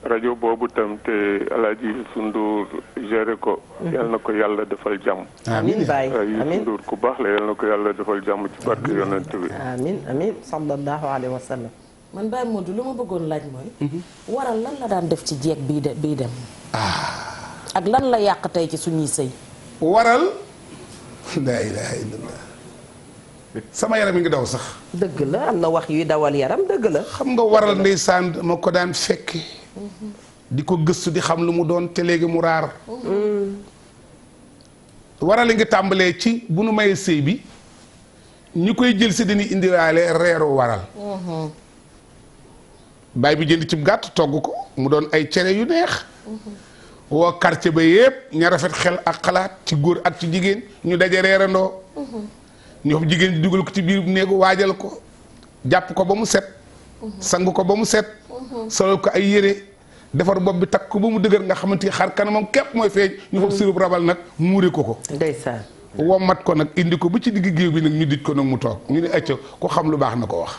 rajo boobu tam te Alaaji Youssou Ndour géré ko. yal na ko yàlla defal jàmm. amiin Baye amiin Youssou Ndour ku baax la yal na ko yàlla defal jàmm ci barke Yonent bi. amiin sallallahu alayhi wa sallam. man Baye Modou lu ma bëggoon laaj mooy. waral lan la daan def ci jeeg bii dem. ak lan la yàq tey ci suñuy sëy. waral. laa ilaaha illallah. sama yaram yi ngi daw sax. dëgg la am na wax yuy dawal yaram dëgg la. xam nga waral ndeysaan ma ko daan fekke di ko gëstu di xam lu mu doon te léegi mu raar. waral li ngi tàmbalee ci bu nu mayee sëy bi ñi koy jël si dañuy indiwaale reeru waral. baay bi jënd ci gàtt togg ko mu doon ay cere yu neex. woo quartier ba yépp ña rafet xel ak xalaat ci góor ak ci jigéen ñu daje reerandoo. ñoom jigéen di dugal ko ci biir néegu waajal ko jàpp ko ba mu set. sang ko ba mu set. solal ko ay yére defar bopp bi takk ko ba mu dëgër nga xamante ni xar kanamam képp mooy feeñ. ñu fab sirub rabal nag muure ko. ndeysaan. wommat ko nag indi ko ba ci digg géew bi nag ñu dij ko nag mu toog ñu ne acca ko xam lu baax na ko wax.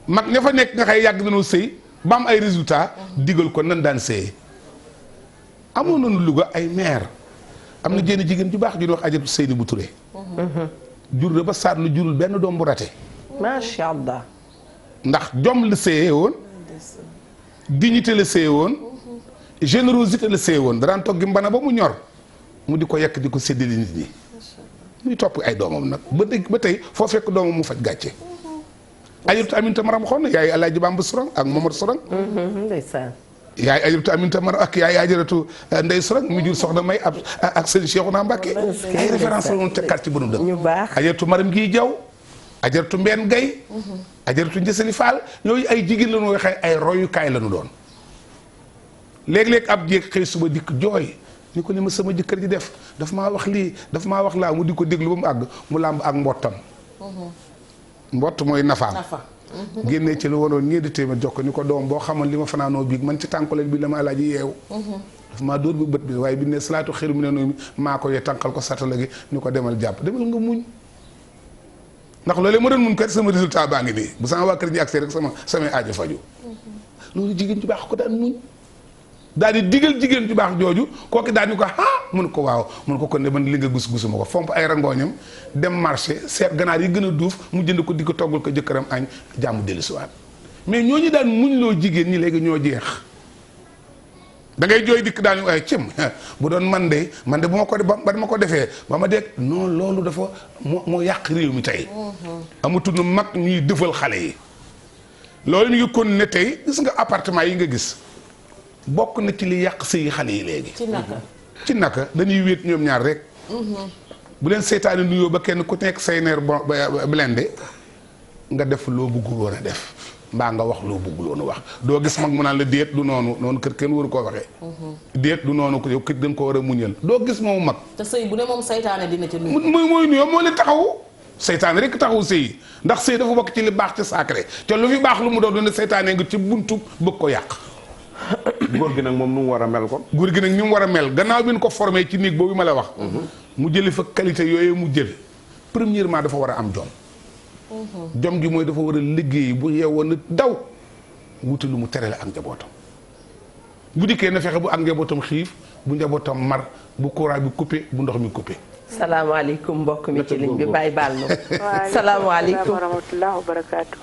mag ña fa nekk nga xëy yàgg nañoo sëy ba am ay résultat digal ko nan daan sëyee. amoon nañu Louga ay maire am na jenn jigéen ju baax ju ñuy wax Adjaratou Seynabou Touré. jur na ba saat lu jurul benn doom bu rate. macha allah. ndax jom la sëyee woon. dignité la sëyee woon. générosité la sëy woon daraan toggi mbana ba mu ñor mu di ko yekk di ko séddale nit ñi muy topp ay doomam nag ba tey foo fekk doomam mu faj gàcce ajurtu Aminta Maram xoon yaay Alaaji Bamba Sorang ak Momar Sorang ndeysaan yaay ajurtu Aminta Maram ak yaay ajaratu Ndey Sorang mu jur soxna May ak sëñ Cheikhouna Mbacké ay référence la woon ca quartier bu nu dëkk ñu baax ajaratu Maram gi jaw ajaratu Mbène Gaye ajaratu Njësali Fall ñooyu ay jigéen la ñu waxee ay royukaay la ñu doon léeg-léeg ab jéeg xëy suba dikk jooy ni ko li ma sama jëkkër ji def daf maa wax lii daf maa wax laa mu di ko déglu ba mu àgg mu làmb ak mbottam mbott mooy nafaam génnee ci lu waroon ñeenti téeméer jox ko ni ko doom boo xamoon li ma fanaanoo biig man ci tànkuleen bi la ma alaaji yeewu daf maa dóor bu bët bi waaye bi ne salaatu xëru mi ne noonu maa ko yee tànqal ko satala gi ni ko demal jàpp demal nga muñ ndax loolee ma doon mun kat sama résultat baa ngi nii bu sama waa kër ñi accès rek samay aajo faju loolu jigéen ju baax ko daan muñ daal di digal jigéen ju baax jooju kooki daal di ko mun ko waaw mun ko kon de man li nga gus-gusuma ko fomp ay rangooñam dem marché seet ganaar yi gën a duuf mu jënd ko di ko toggal ko jëkkëram añ jàmm dellusiwaat mais ñooñu daan muñ loo jigéen ñi léegi ñoo jeex da ngay jooy dikk daañu ay cëm bu doon man de bu ma ko defee ba ma dégg non loolu dafa moo yàq réew mi tey amatul mag ñuy dëfal xale yi loolu ñu ngi kon ne tey gis nga appartement yi nga gis bokk na ci li yàq sëyi xale yi léegi ci naka dañuy wéet ñoom ñaar rek bu leen seytaane nuyoo ba kenn ku nekk say neer blende nga def loo bëggul woon a def mbaa nga wax loo bëggul woon a wax doo gis mag mu naan la déet du noonu kër kenn waru koo waxee déet du noonu ko yow kër dañ ko war a muñal doo gis moomu mag te sëy bu ne moom seytaane dina ci nuyu mooy nuyoo moo leen taxawu seytaane rek taxawu sëy ndax sëy dafa bokk ci li baax ci sacré te lu fi baax lu mu doon doon seytaane nga ci buntu bëgg ko yàq góor gi nag moom nu mu war a mel ko góor gi nag ni mu war a mel gannaaw bi ñu ko formé ci néeg boobu ma la wax mu jëli fa qualité yooyu mu jël premièrement dafa war a am jom jom gi mooy dafa war a liggéey bu yeewoon na daw wuti lu mu terale ak njabootam bu dikkee na fexe bu ak njabootam xiif bu njabootam mar bu courant bi coupé bu ndox mi coupé salaamaaleykum mbokk mi ci ligne bi bàyyi baal na salaamaaleykum wa rahmatulah wa barakaatu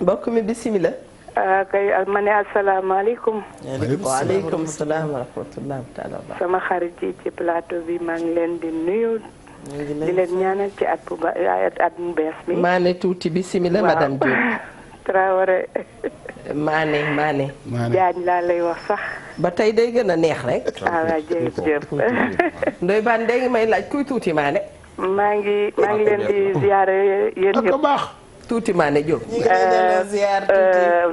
mbokk mi bisimilah kay ma ne asalaamaaleykum. waaleykum salaam wa rahmatulah taala. sama xarit yi ci plateau bi maa ngi leen di nuyu. di leen ñaanal ci at mu bees mi. Maane tuuti bisimilah madame Diop. Traoré. Maane. Jaañ laa lay wax sax. ba tey day gën a neex rek. waaw jërëjëf. Ndoye Bane dégg nga may laaj kuy tuuti Maane. maa ngi leen di ziare yéen ñëpp. tuuti Maane Diop.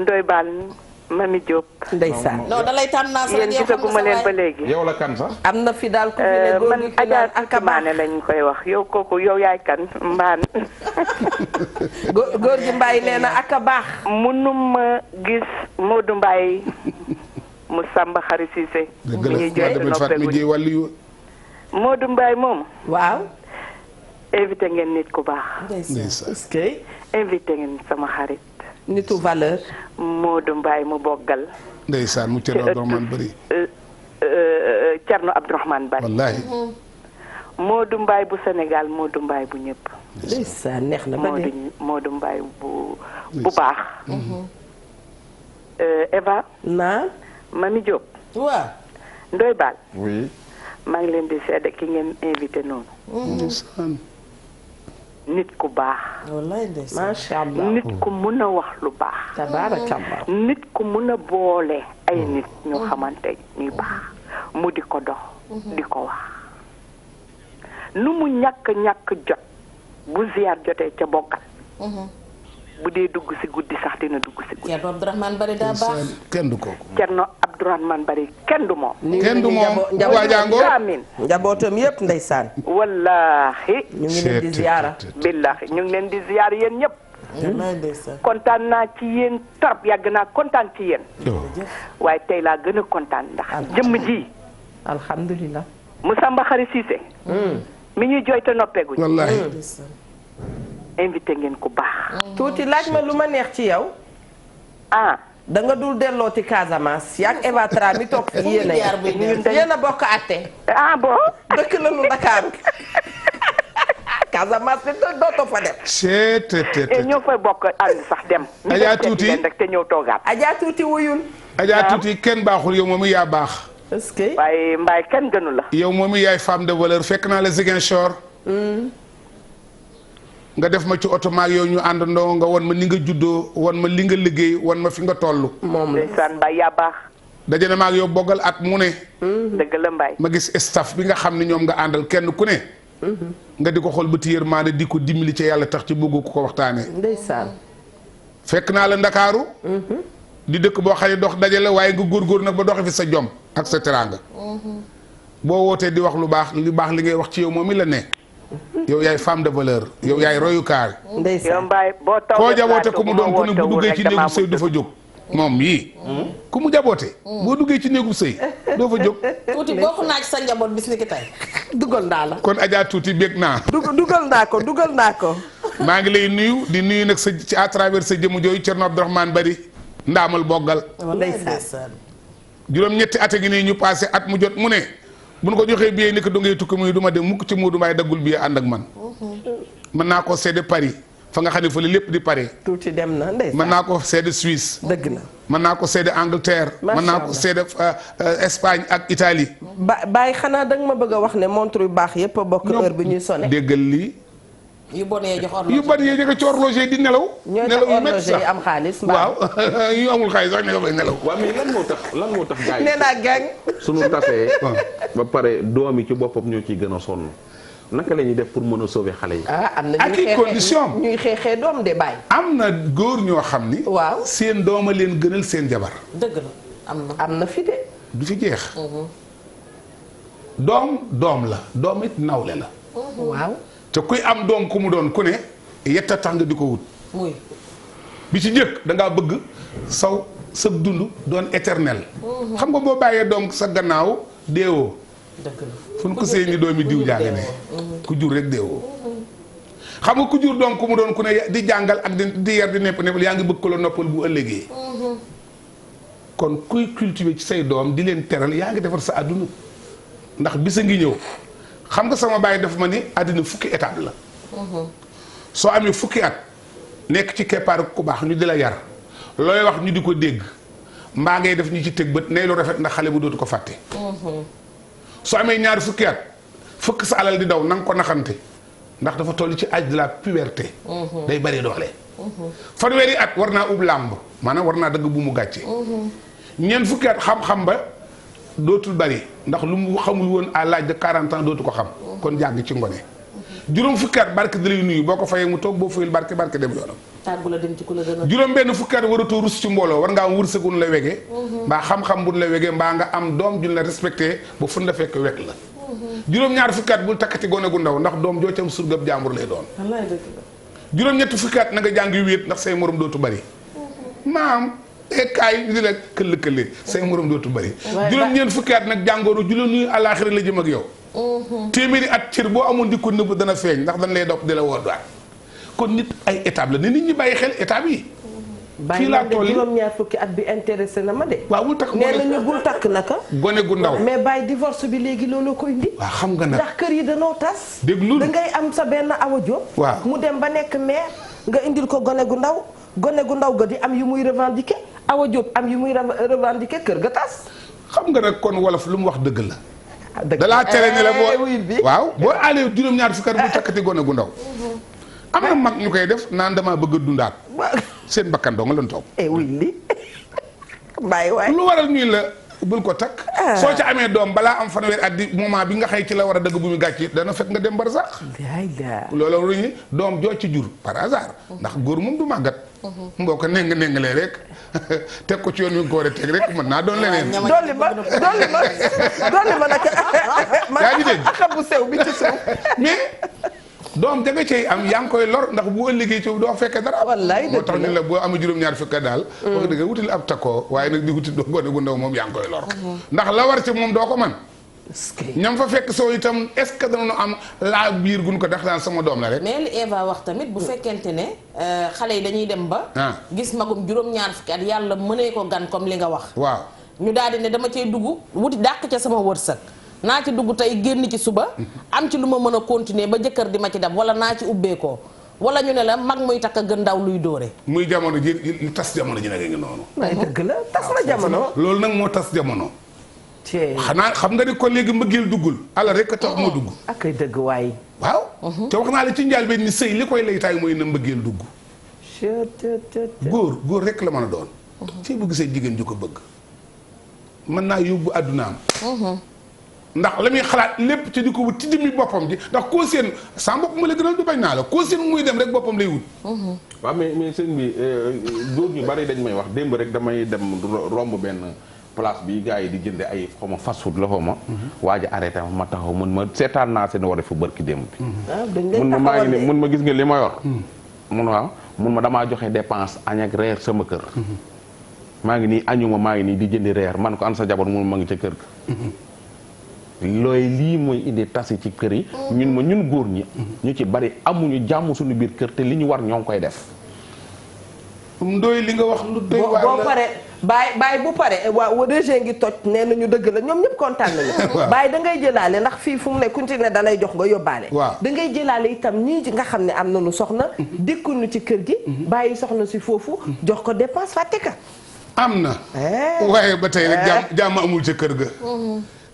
Ndoye Bane Mami Diop. ndeysaan. non da lay tànn naa sax yéen gisaguma leen ba léegi. yow la kan sax. am na fi daal ku fi ne góor gi ki naan ak Maane lañ koy wax yow kooku yow yaay kan mbaan. góor gi Mbaye nee na ak a baax. munuma gis Modou Mbaye mu Samba Xari Cissé. dëgg la noppeeguñu Modou Mbaye moom. waaw. invité ngeen nit ku baax. ndeysaan. est-ce que. invité ngeen sama xarit. nitu valeur. Modou Mbaye mu boggal. ndeysaan mu Cerno Abdourahmane Bari. Cerno Abdourahmane Bari. wallaahi. Modou Mbaye bu Sénégal Modou Mbaye bu ñëpp. ndeysaan neex na ba dee. Modou Mbaye bu baax. Eva. naa. Mami Diop. waaw. Ndoye Bane. oui. maa ngi leen di seede ki ngeen invité noonu. ndeysaan. nit ku baax. wallaay ndeysaan. macha allah. nit ku mun a wax lu baax. tabaarakallah. nit ku mun a boole ay nit ñu xamante ñuy baax mu di ko dox. di ko wax. nu mu ñàkk jot bu ziyaar jotee ca bokkal. bu dee dugg si guddi sax dina dugg si guddi. Cerno Abdourahmane Bari daa baax. kenn du kooku. Cerno Abdourahmane Bari kenn du moom. kenn du moom waajaangoo. amiin. njabootam yëpp ndeysaan. wallaahi. ñu ngi leen di ziyaara. billaahi ñu ngi leen di ziyaar yéen ñëpp. wallaay ndeysaan. kontaan naa ci yéen trop yàgg naa kontaan ci yéen. waaye tey laa gën a kontaan ndax jëmm ji. alhamdulilah. Samba Xari Cissé. mi ñuy jooy te noppeeguñ. wallaahi. invité ngeen ku baax. tuuti laaj ma lu ma neex ci yow. da nga dul dellooti Casamance yaak Eva Tra mi toog fi yéen a bokk àtte. bon. dëkk nañu Ndakaaru. Casamance te dootoo fa dem. ñoo fay bokk ànd sax dem. Adja tuuti rek te ñëw toogaat. Adja tuuti wuyul. Adja tuuti kenn baaxul yow moom yaa baax. est-ce que. waaye mbaay kenn gënu la. yow moom yaay femme de valeur fekk naa la Ziguinchor. nga def ma ci oto maag yow ñu àndandoo nga won ma ni nga juddoo won ma li nga liggéey won ma fi nga toll. moom la ndeysaan mbaay yaa baax. daje na maag yow boggal at mu ne. dëgg la mbaay. ma gis staff bi nga xam ne ñoom nga àndal kenn ku ne. nga di ko xool ba ti yërmaande di ko dimbali ci yàlla tax ci bëggu ko waxtaanee. ndeysaan. fekk naa la Ndakaaru. di dëkk boo xam ne dox daje la waaye nga góorgóor nag ba doxe fi sa jom ak sa teraanga. boo wootee di wax lu baax li ngay wax ci yow moom mi la ne. yow yaay femme de valeur yow yaay royukaay. ndeysaan yow mbaay boo taw koo jaboote ku mu doon ku ne bu duggee ci néegu sëy du fa jóg. moom yii. ku mu jaboote. boo duggee ci néegu sëy doo fa jóg. tuuti bokk naa ci sa njaboot bis ni ki tey. dugal naa la. kon Adja tuuti bég naa. dugal naa ko. maa ngi lay nuyu di nuyu nag sa ci à travers sa jëmu jooyu Thierno Abdourahmane Bari ndaamal boggal. ndeysaan. juróom-ñetti at a ngi nii ñu passé at mu jot mu ne bu nu ko joxee billet ni ko dongay tukki muy du ma dem mukk ci Modou Mbaye daggul billet ànd ak man. mën naa ko seede Paris fa nga xam ne fa lépp di Paris. tuuti dem na ndeysaan. mën naa ko seede Suisse. dëgg la. mën naa ko seede Angleterre. mën naa ko seede Espagne ak Italie. Baye xanaa danga ma bëgg a wax ne montre yu baax yëpp a bokk heure bi ñuy sonné. déggal lii. yu bon yee jox horloger yu bon yee joxe ci horloger di nelaw. nelaw yu métti sax yi am xaalis. waaw yu amul xaalis sax nga fay nelaw. waaw mais lan moo tax gars yi nee naa gang. suñu tasee ba pare doom yi ci boppam ñoo ciy gën a sonn naka la ñuy def pour mën a sauver xale yi. am na ak i condition ñuy xeexee doom de Baye. am na góor ñoo xam ni. waaw seen dooma leen gënal seen jabar. dëgg la am na fi de. du fi jeex. doom la doom it nawle la. waaw. te kuy am doom ku mu doon ku ne yetta tax nga di ko wut. muy. bi ci njëkk da ngaa bëgg sa dund doon éternel. xam nga boo bàyyee doom sa gannaaw deewoo. dëgg la fu ñu ko sëy ni doomi diw jàng ne ku jur rek deewoo. xam nga ku jur doom ku mu doon ku ne di jàngal ak di yar di nepp yaa ngi bëgg ko la noppal bu ëllëgee. kon kuy cultiver ci say doom di leen teral yaa ngi defar sa àdduna ndax bisa ngi ñëw xam nga sama bàyyi def ma ni àddina fukki étape la. soo amee fukki at nekk ci keppaar ku baax ñu di la yar looy wax ñu di ko dégg mbaa ngay def ñu ci teg bët nay lu rafet ndax xale bu dootu ko fàtte. soo amee ñaari fukki at fukk sa alal di daw na nga ko naxante ndax dafa toll ci âge de la puberté. day bari doole. fanweeri at war naa ub làmb maanaam war naa dëgg bu mu gàcce. ñeent fukki at xam-xam ba dootul bari ndax lu mu xamul woon à l'âge de 40 ans dootu ko xam. kon jàng ci ngone. juróom fukki at barke da lay nuyu boo ko fayee mu toog boo fayul barke dem yoonam. tàggu la dem ci ku la gën a. juróom benn fukki at waratoo rus ci mbooloo war ngaa am wërsëgu la wege. mbaa xam-xam bu la wege mbaa nga am doom juñ la respecté ba fu la fekk wekk la. juróom ñaar fukki at bul takkati gone gu ndaw ndax doom joo ci am surgab jàmbur lay doon. wallaay dëgg la. juróom ñetti fukki at na nga jàngi wéet ndax say morom dootu bari. maam kaay di la këll say morom dootu bari. juróom ñeent fukki at nag jàngoro ju la nuyu àllaaxira la jëm ak yow. téeméeri at cër boo amoon di ko nëbb dana feeñ ndax dañ lay dox di la woo daal kon nit ay étape la ne nit ñi bàyyi xel étape yi. fii laa toll juróom-ñaar fukki at bi intéressé na ma de. waaw bul takk nee nañu bul takk naka. gone gu ndaw mais bàyyi divorce bi léegi loolu ko indi. waaw xam nga nag ndax kër yi danoo tas. déglu da ngay am sa benn awa jóob. waaw mu dem ba nekk maire nga indil ko gone gu ndaw ga di am yu muy revendiquer awa jóob am yu muy revendiquer kër ga tas. xam nga nag kon wolof lu mu wax dëgg la. dalaa tere ni la boo waaw boo aalee juróom-ñaar fukki at bu takkati gone gu ndaw. am na mag ñu koy def naan damaa bëgg a dundaat. seen bakkan doo nga leen toog. wuy li bàyyi waay lu waral ñuy la bul ko takk. soo ca amee doom balaa am fanweeri at di moment bi nga xëy ci la war a dëgg bu mu gàcc dana fekk nga dem bar sax. loolu lu ñu doom joo ci jur par hasard. ndax góor moom du màggat. mboo ko nengalee rek teg ko ci yoon wi nga ko war a teg rek mën naa doon leneen. dolli ma nag. yaa ngi dégg ak bu sew bi ci suuf. mais doom ja nga cay am yaa ngi koy lor ndax bu ëllëgee ci doo fekkee dara. wallaay moo tax ñu la boo amee juróom-ñaar fukk daal. wax dëgg wutil ab takkoo waaye nag di wutil gone gu ndaw moom yaa ngi koy lor. ndax la war ci moom doo ko man ñam fa fekk soo itam est-ce que danañu am laa biir gun ko dax daan sama doom la rek. mais li Eva wax tamit bu fekkente ne xale yi dañuy dem ba. gis magum juróom-ñaar fukki at yàlla mënee ko gan comme li nga wax. waaw ñu daal di ne dama cay dugg wuti dàq ca sama wërsëg. naa ci dugg tey génn ci suba. am ci lu ma mën a continuer ba jëkkër di ma ci dab wala naa ci ubbeekoo. wala ñu ne la mag muy takk gën ndaw luy dóore. muy jamono ji tas jamono ji nag ngi noonu. waaye dëgg la tas na jamono. loolu nag moo tas jamono. xanaa xam nga ni ko léegi mbëggeel duggul ala rek a tax moo dugg. ak ay dëgg waay. waaw. te wax naa la ci njaal benn ni sëy li koy laytaay mooy na mbëggeel dugg. góor rek la mën a doon. ci bu gisee jigéen ju ko bëgg. mën naa yóbbu àddunaam. ndax la muy xalaat lépp ci di ko wut ci jëmmi boppam ji ndax koo seen sa bopp ma la gënal du bañ naa la koo seen muy dem rek boppam lay wut. waaw mais sëñ bi góor ñu bari dañ may wax démb rek damay dem romb benn place bi gars yi di jënde ay xaw ma fast food la xaw ma. waa ji arrêté ma taxaw mun ma seetaan naa seen war a fi bërki démb bi. mun ma maa ngi ni mun ma gis nga li ma yor. mun waaw mun ma damaa joxe dépense añ ak reer sama kër. maa ngi nii añuma maa ngi nii di jëndi reer man ko an sa jabar mun ma ngi ca kër ga. looy lii mooy indi tasi ci kër yi. ñun góor ñi. ñu ci bari amuñu jàmm suñu biir kër te li ñu war ñoo ngi koy def. ndooy li nga wax lu doy waar la boo pare baay bu pare waaw rejet ngi toj nee nañu dëgg la ñoom ñëpp kontaan nañu. baay da ngay jëlaale ndax fii fu mu ne ku ci ne da lay jox nga yóbbaale. waaw da ngay jëlaale itam ñii nga xam ne am nañu soxna. dikkuñu ci kër gi. bàyyi soxna si foofu jox ko dépense fàtte ka. am na. waaye ba tey rek jàmm amul ca kër ga.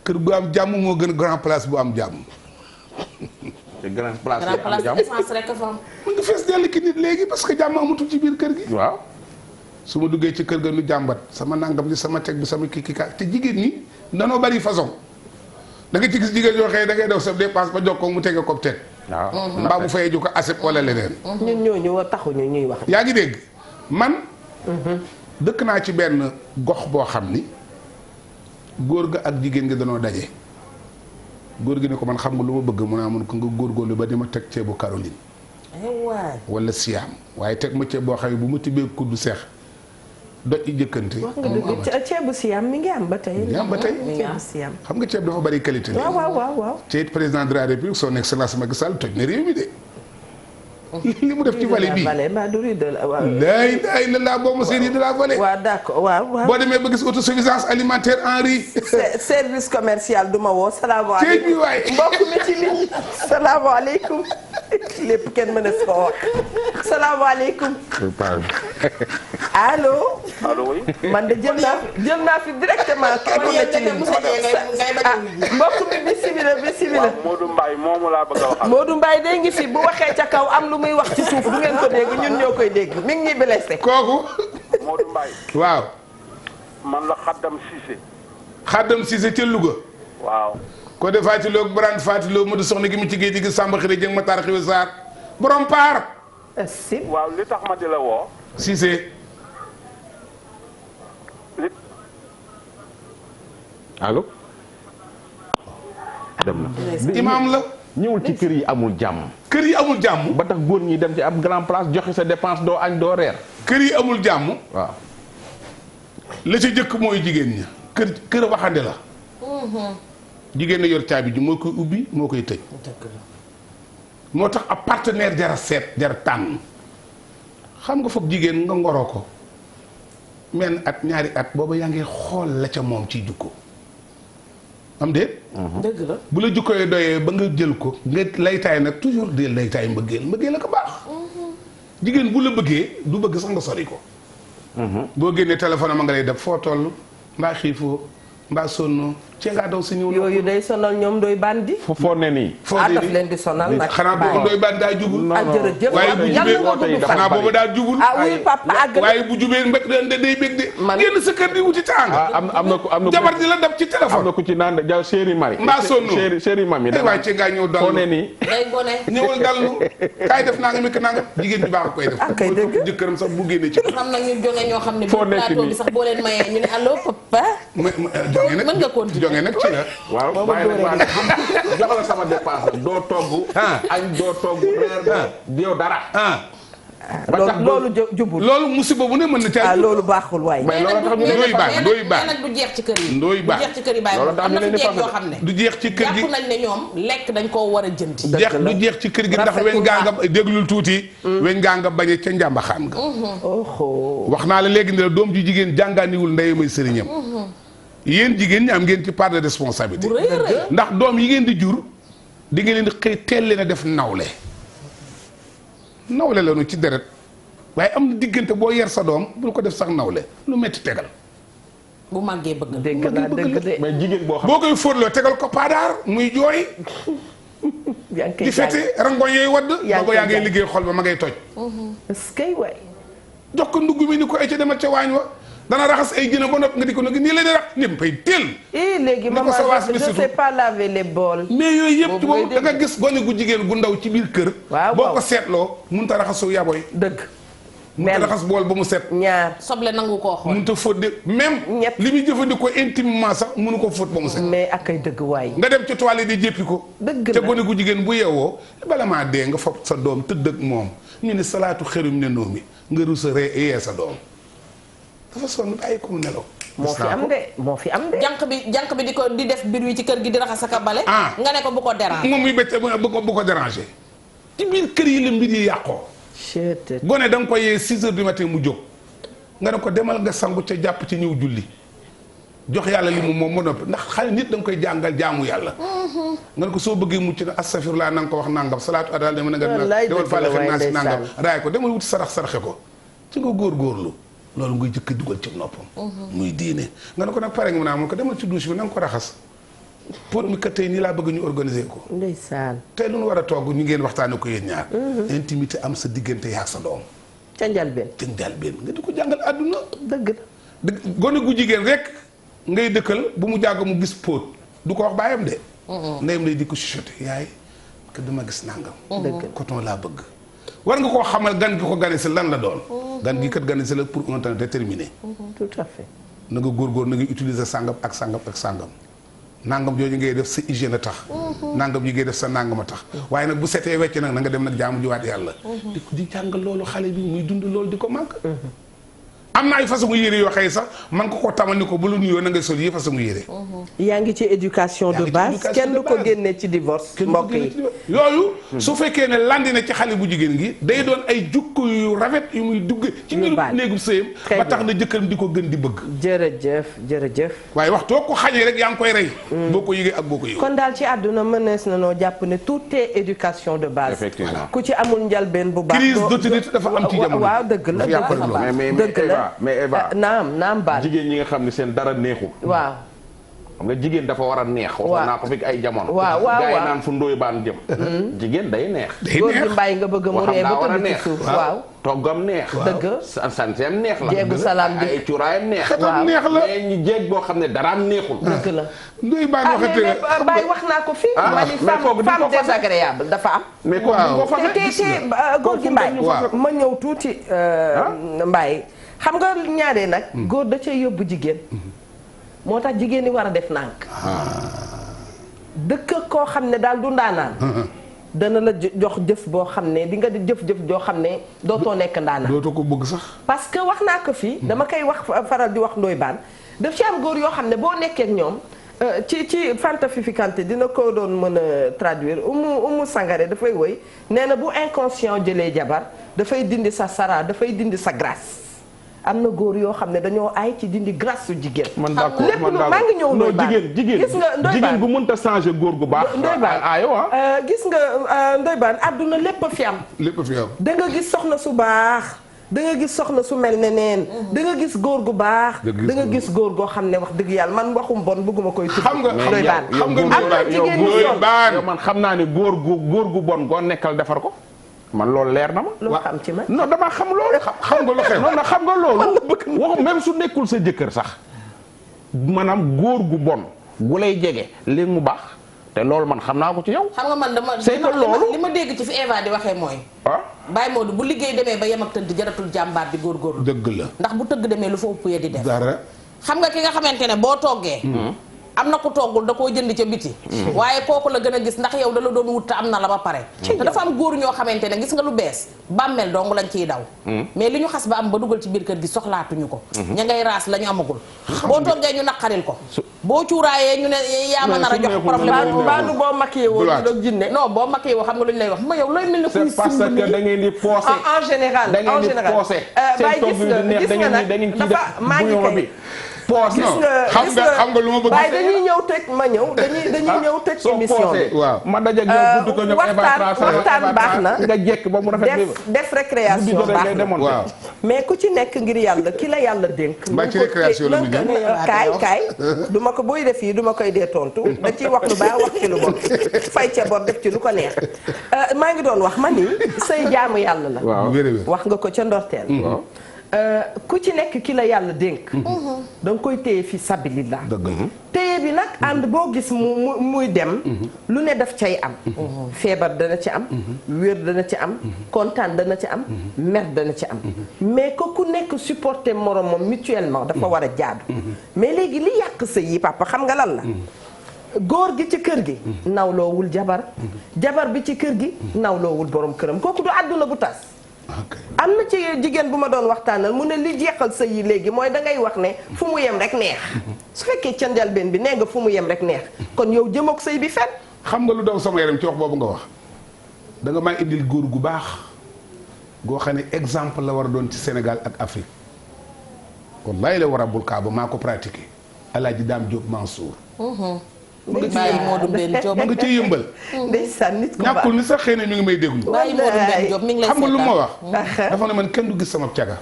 kër bu am jàmm moo gën grand place bu am jàmm. te grand place yi am jàmm essence rek fa am. mu ngi fees dell ki nit léegi parce que jàmm amatul ci biir kër gi. waaw. su ma duggee ci kër ga nu jàmbat sama nangam li sama teg bi sama kii te jigéen ñi danoo bari façon da nga ci gis jigéen yoo xëy da ngay def sa dépense ba jox ko mu tege ko teg. waaw mbaa mu fayee ju ko asib wala leneen. ñun ñooñu taxuñu ñuy wax. yaa ngi dégg man. dëkk naa ci benn gox boo xam ni góor ga ak jigéen gi danoo daje góor gi ne ko man xam nga lu ma bëgg mun naa mun ko nga góorgóorlu ba di ma teg ceebu Caroline. wala siyaam waaye teg ma ceeb boo xam ne bu ma tibbee kuddu seex doj i jëkkante. wax nga dëgg ceebu siyaam mi ngi am ba tey. mi ngi am ba tey ceebu siyaam. xam nga ceeb dafa bari qualité. waaw. ci président de la république son excellence Macky Sall toj na réew mi de. li mu def ci vallée bii laa ilaaha illallaah boo ma série de la vallée. waaw d'accord waaw. boo demee ba gis autosuffisance alimentaire en riz. service commercial du ma woo salaamaaleykum. ceeb bi waay mbokk mi ci ligne salaamaaleykum. lépp kenn mën a si ko wax. salaamaaleykum. allo. allo oui. man de jël naa fi directement. kenn ku ne ci ligne mbokk mi bisimilah. Modou Mbaye moomu laa bëgg a waxal. Modou Mbaye de ngi fi bu waxee ca kaw am lu muy wax ci suuf du ngeen ko dégg ñun ñoo koy dégg mi ngi ñuy blessé. kooku. Modou Mbaye. waaw. man la Xaddam Cissé. Xaddam Cissé ca Louga. waaw. ko de Fatiloo ak Brand Fatiloo Modou soxna gi mu ci géej gi Samba Xëre Jëng Matar Xiwe Sarr borom paar. waaw li tax ma di la woo. Cissé. allo. dem na. imaam la. ñëwul ci kër yi amul jàmm. kër yi amul jàmm. ba tax góor ñi dem ci ab grand place joxe sa dépense doo añ doo reer. kër yi amul jàmm. waaw. la ci jëkk mooy jigéen ñi. kër waxande la. jigéen na yor caabi ji moo koy ubbi moo koy tëj. moo tax ab partenaire jara seet jara tànn. xam nga foog jigéen nga ngoroo ko. menn at ñaari at booba yaa ngi xool la ca moom ciy jukko. am déet. dëgg la bu la jukko yi doyee ba nga jël ko nga laytaay nag toujours de laytaay mbëggeel la ko baax. jigéen bu la bëggee du bëgg sax nga sori ko. boo génnee téléphone am nga lay def foo toll mbaa xiifoo mbaa sonnoo cee ngaa daw si ñëw. yooyu day sonal ñoom doy bandi. foo ne nii. foo ne daf leen di sonal nag. xanaa boobu doy bandi daa jubul. jërëjëf waaye bu jubee xanaa boobu daa jubul. oui papa àgg waaye bu jubee mbëkk day bég de. génn sa kër di wuti tàng. am na jabar di la dab ci téléphone. am na ku ci naan ja chéri mari. mbaa sonnoo chéri mami. waaye cee ngaa ñëw dallu foo ne nii. day gone. ñëwal dallu kaay def naa nga mi ko nanga jigéen bi baax a koy def. kay dëgg jëkkëram sax bu génnee ci. xam na ñu jonge ñoo xam ne. foo nekk plateau bi sax boo leen mayee ñu ne allo papa. jonge nag mën nga continuer jonge nag ci la. waaw waaye nag jox la sama dépense doo togg. añ doo togg reer yow dara. loolu jubul. loolu musiba bu ne mën na caa. loolu baaxul waaye. mais loolu tax ñu ndooy baax ndooy baax nag du jeex ci kër yi. ndooy baax du jeex ci kër yi bàyyi loolu tax am ñu na leen di fi jeex yoo xam ne. du jeex ci kër gi jàpp nañ ne ñoom lekk dañ koo war a jënd. jeex du jeex ci kër gi ndax weñ gaa nga déglul tuuti. weñ gaa nga bañe ca njàmbaxaan nga. wax naa la léegi ne la doom ju jigéen jàngaaniwul ndey may sëriñam. yéen jigéen ñi am ngeen ci part de responsabilité. ndax doom yi ngeen di jur di ngeen leen di xëy teel leen a def nawle. nawle la nu ci deret waaye am na diggante boo yar sa doom bul ko def sax nawle lu metti tegal. bu màggee bëgg dégg naa dëgg de. mais jigéen boo xam boo koy fóotloo tegal ko paadaar muy jooy. yaa ngi koy di fete rangoñ yooyu wadd. yaa ngi koy yaa ngay liggéey xol ba ma ngay toj. est-ce que waay. jox ko ndugg mi ni ko ay ca demal ca waañ wa dana raxas ay jëna ba nopp nga di ko nag nii la di rax ñëpp pay teel. léegi maman je sais pas laver les bols. mais yooyu yëpp ci boobu da nga gis gone gu jigéen gu ndaw ci biir kër. waaw boo ko seetloo mënut a raxasu yaboy. dëgg. mënut a raxas bool ba mu set. ñaar soble nangu koo xool. mënut a fóot de même. ñett li muy jëfandikoo intimement sax mënu ko fóot ba mu set. mais ak ay dëgg waay. nga dem ci toilette di jéppi ko. dëgg te la gone gu jigéen bu yeewoo bala maa dee nga fopp sa doom tëdd ak moom ñu ne salaatu xerum ne noomi nga rus a yee sa doom dafa sonn bàyyi ko mu nelaw. moo fi am de moo fi am de. jànq bi di def biir wi ci kër gi di raxas ak a bale. nga ne ko bu ko déranger. moom muy bëccëg bu ko déranger. ci biir kër yi la mbir yi yàqoo. gone da nga koy yee 6 heures du matin mu jóg. nga ne ko demal nga sangu ca jàpp ci ñëw julli. jox yàlla li mu moom ma noppi ndax xale nit da nga koy jàngal jaamu yàlla. nga ne ko soo bëggee mucc na astafirlaa na nga ko wax nangam salaatu adal dama na nga demal fàlle xel naa si nangam raay ko demal wuti saraxe ko ci nga góorgóorlu loolu ngay jëkk dugal ci noppam. muy diine nga ne ko nag pare nga mën a mun ko demal ci douche bi na nga ko raxas. pour mi kat tey nii laa bëgg ñu organiser ko. ndeysaan. tey lu nu war a togg ñu ngeen waxtaane ko yéen ñaar. intimité am sa diggante yaa sa doom. ca njalbeen nga di ko jàngal àdduna. dëgg la. gone gu jigéen rek ngay dëkkal bu mu jàgg mu gis póot du ko wax baayam de. ndeyam lay di ko chuchoté yaay que dama gis nangam. dëgg coton laa bëgg. war nga koo xamal gan gi ko gane si lan la doon. gan gi kat gane si la pour un temps déterminé. tout à fait. na nga góorgóor na nga utiliser sangam ak sangam ak sangam. nangam jooju ngay def sa hygiène a tax. nangam yi ngay def sa nangam a tax. waaye nag bu setee wecc nag na nga dem nag jaamu jiwaat yàlla. di jàngal loolu xale bi muy dund loolu di ko màgg. am na ay façon yére yoo xëy sax man ko tamal ni ko bu la nuyoo na nga sol yi façon yére. yaa ngi ci éducation de base kenn du ko génne ci divorce. mbokk yi yooyu. su fekkee ne landi na ci xale bu jigéen gi day doon ay jukko yu rafet yu muy dugg. ci biir néegu sëyam ba tax na jëkkëram di ko gën di bëgg. jërëjëf. waaye waxtoo ko xañee rek yaa ngi koy rey. boo ko yëgee ak boo ko yëgee. kon daal ci àdduna mënees na noo jàpp ne tout est éducation de base. effectivement ku ci amul njalbeen bu baax. crise d'autorité dafa am ci jamono. waaw dëgg la dëgg la. mais Eva naam baal jigéen ñi nga xam ne seen dara neexul. waaw. xam nga jigéen dafa war a neex. waxoon naa ko fi ay jamono. waaw gaa yi naan fu ndóoy baan jëm. jigéen day neex. góor gi mbay nga bëgg mu ree ba tëdd ci suuf. waaw toggam neex. dëgg sanseem neex la. jeegu salaam bi ay cuuraayam neex. waaw neex la mais ñu jeeg boo xam ne daraam neexul. dëgg la. ndóoy baan waxati mais Baye wax naa ko fii. ma ni femme désagréable dafa am. mais kooku ko fa te góor gi mbay ma ñëw tuuti mbay xam nga ñaaree nag. góor da cay yóbbu jigéen. moo tax jigéen ñi war a def nànk. dëkk koo xam ne daal du ndaanaan. dana la jox jëf boo xam ne di nga di jëf-jëf joo xam ne dootoo nekk ndaanaan. dootoo ko bëgg sax. parce que wax naa ko fii. dama koy wax faral di wax ndoy baan daf ci am góor yoo xam ne boo nekkee ak ñoom. ci Fanta Fifi Kanté dina ko doon mën a traduire Umu Sangare dafay woy nee na bu inconscient jëlee jabar dafay dindi sa sara dafay dindi sa grâce. am na góor yoo xam ne dañoo aay ci dindi grâce su jigéen. man d'accord lépp maa ngi ñëw ndoy baan gis nga ndoy baan jigéen bu mënta changer góor gu baax. ndoy baan ayo gis nga ndoy baan àdduna lépp a fi am. lépp a fi am. da nga gis soxna su baax. da nga gis soxna su mel ne neen. da nga gis góor gu baax. da nga gis góor goo xam ne wax dëgg yàlla man waxum bon bëgguma koy tudd. xam nga ndoy baan xam nga am na jigéen ñi ndoy baan yow man xam naa ne góor gu bon goo nekkal defar ko. man loolu leer na ma. loo xam ci man non damaa xam loolu. xam nga lu xew non xam nga loolu. wax même su nekkul sa jëkkër sax maanaam góor gu bon gu lay jege léegi mu baax te loolu man xam naa ko ci yow. xam nga man dama c'est que loolu li ma dégg ci fi Eva di waxee mooy. Baye Modou bu liggéey demee ba yem ak tëdd jaratul jàmbaar di góorgóorlu. dëgg la ndax bu tëgg demee lu fa ëpp ya di def. dara xam nga ki nga xamante ne boo toggee. am na ku toggul da koo jënd ca biti. waaye kooku la gën a gis ndax yow da la doon wut te am na la ba pare. te dafa am góor ñoo xamante ne gis nga lu bees bàmmeel dong lañ ciy daw. mais li ñu xas ba am ba dugal ci biir kër gi soxlaatuñu ko. ña ngay raas la ñu amagul. boo toggee ñu naqaril ko. boo cuuraayee ñu ne yaa ma nar a jox problème. baanu boo maquillé woo ñu doon jinne. non boo maquillé woo xam nga lu ñu lay wax ma yow looy mel ne kuy c'est parce que da ngeen di poosé. en général da ngeen di poosé. Baye gis nga nag dafa maa ngi koy poos xam nga lu ma bëgg. waaye dañuy ñëw tëj ma ñëw dañuy ñëw tëj émission bi. waaw ma dajeeg yow guddi ko ñoom waxtaan baax na. nga jekk ba mu rafet def récréation baax na waaw. mais ku ci nekk ngir yàlla ki la yàlla dénk. mbaa ci récréation la ñu jëm kaay du ma ko booy def yi du ma koy dee tontu da ciy wax lu baax wax ci lu bon fay ca bor def ci lu ko neex maa ngi doon wax ma ni say jaamu yàlla la. wax nga ko ca ndorteel. ku ci nekk ki la yàlla dénk. da nga koy téye fi sabilillah. téye bi nag ànd boo gis muy dem. lu ne daf cay am. feebar dana ci am. wér dana ci am. kontaan dana ci am. mer dana ci am. mais que ku nekk supporter moromam mutuellement dafa war a jaadu. mais léegi li yàq sa yi papa xam nga lan la. góor gi ci kër gi. nawloowul jabar. jabar bi ci kër gi. nawloowul borom këram kooku du àdduna bu tas. am na ci jigéen bu ma doon waxtaanal mu ne li jeexal sëy yi léegi mooy da ngay wax ne fu mu yem rek neex su fekkee ca njëlbéen bi nee nga fu mu yem rek neex kon yow jëmook sëy bi fen xam nga lu daw sama yaram ci wax boobu nga wax da nga maa indil góor gu baax goo xam ne exemple la war a doon ci Sénégal ak Afrique wallahi la war a bul kaaba maa ko pratiqué Alaaji Daam Diop Mansour bàyyi Modou Mbène Diop ma nga cee yëmbal. ndeysaan nit ko baax ñàkkul ni sax xëy na ñu ngi may déglu. bàyyi Modou Mbène Diop mi ngi lay xam nga lu ma wax. dafa ne man kenn du gis sama caga.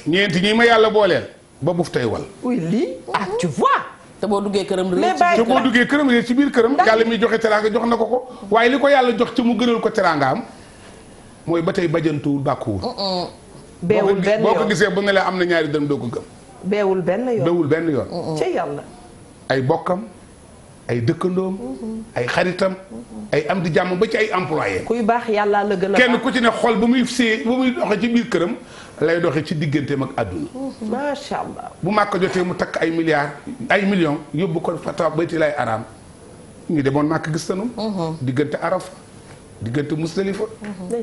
ñeenti ñi ma yàlla booleel ba buf tey wal. oui lii ah tu vois. te boo duggee këram te boo duggee këram réer ci biir këram. yàlla mi joxe teraanga jox na ko ko. waaye li ko yàlla jox ci mu gënal ko teraangaam mooy ba tey bajantuwul bàkkuwul. beewul benn yoon boo ko gisee bu ne la am na ñaari dërëm doo ko gëm. beewul benn yoon beewul benn yoon. ca yàlla. ay bokkam ay dëkkandoom ay xaritam ay am di jàmm ba ci ay employé kuy baax yàlla la gën a kenn ku ci ne xol ba muy doxe ci biir këram lay doxe ci digganteem ak àdduna. macha allah. bu màkk jotee mu takk ay milliards ay millions yóbbu ko fata bayti lay araam ñu demoon màkk gis tanu diggante Arafa diggante Musdalifa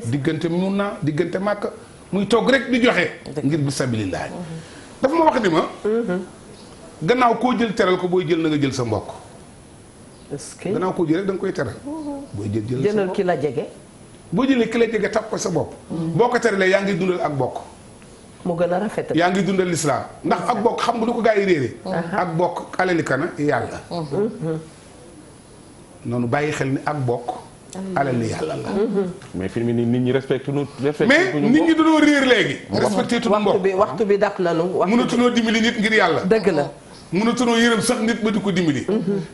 diggante Munna diggante màkk muy togg rek di joxe ngir bi sabilillah dafa ma wax ni ma gannaaw koo jël teral ko booy jël na nga jël sa mbokk. est-ce que gannaaw koo jël rek da nga koy teral. booy jël sa mbokk ki la jege. boo jëlee ki la jege tap ko sa bopp. boo ko teralee yaa ngi dundal ak bokk. mu gën a rafet. yaa ngi dundal lislaam ndax ak bokk xam nga lu ko gaa yi réeré. ak bokk alali kana yàlla. noonu bàyyi xel ni ak bokk. alali yàlla la. mais fi mu ne nit ñi respecté nu. mais nit ñi dañoo réer léegi. respecté tuñu mbokk waxtu bi dab nañu. mënatunoo dimbali nit ngir yàlla. dëgg la. mënatunoo yërëm sax nit ba di ko dimbali.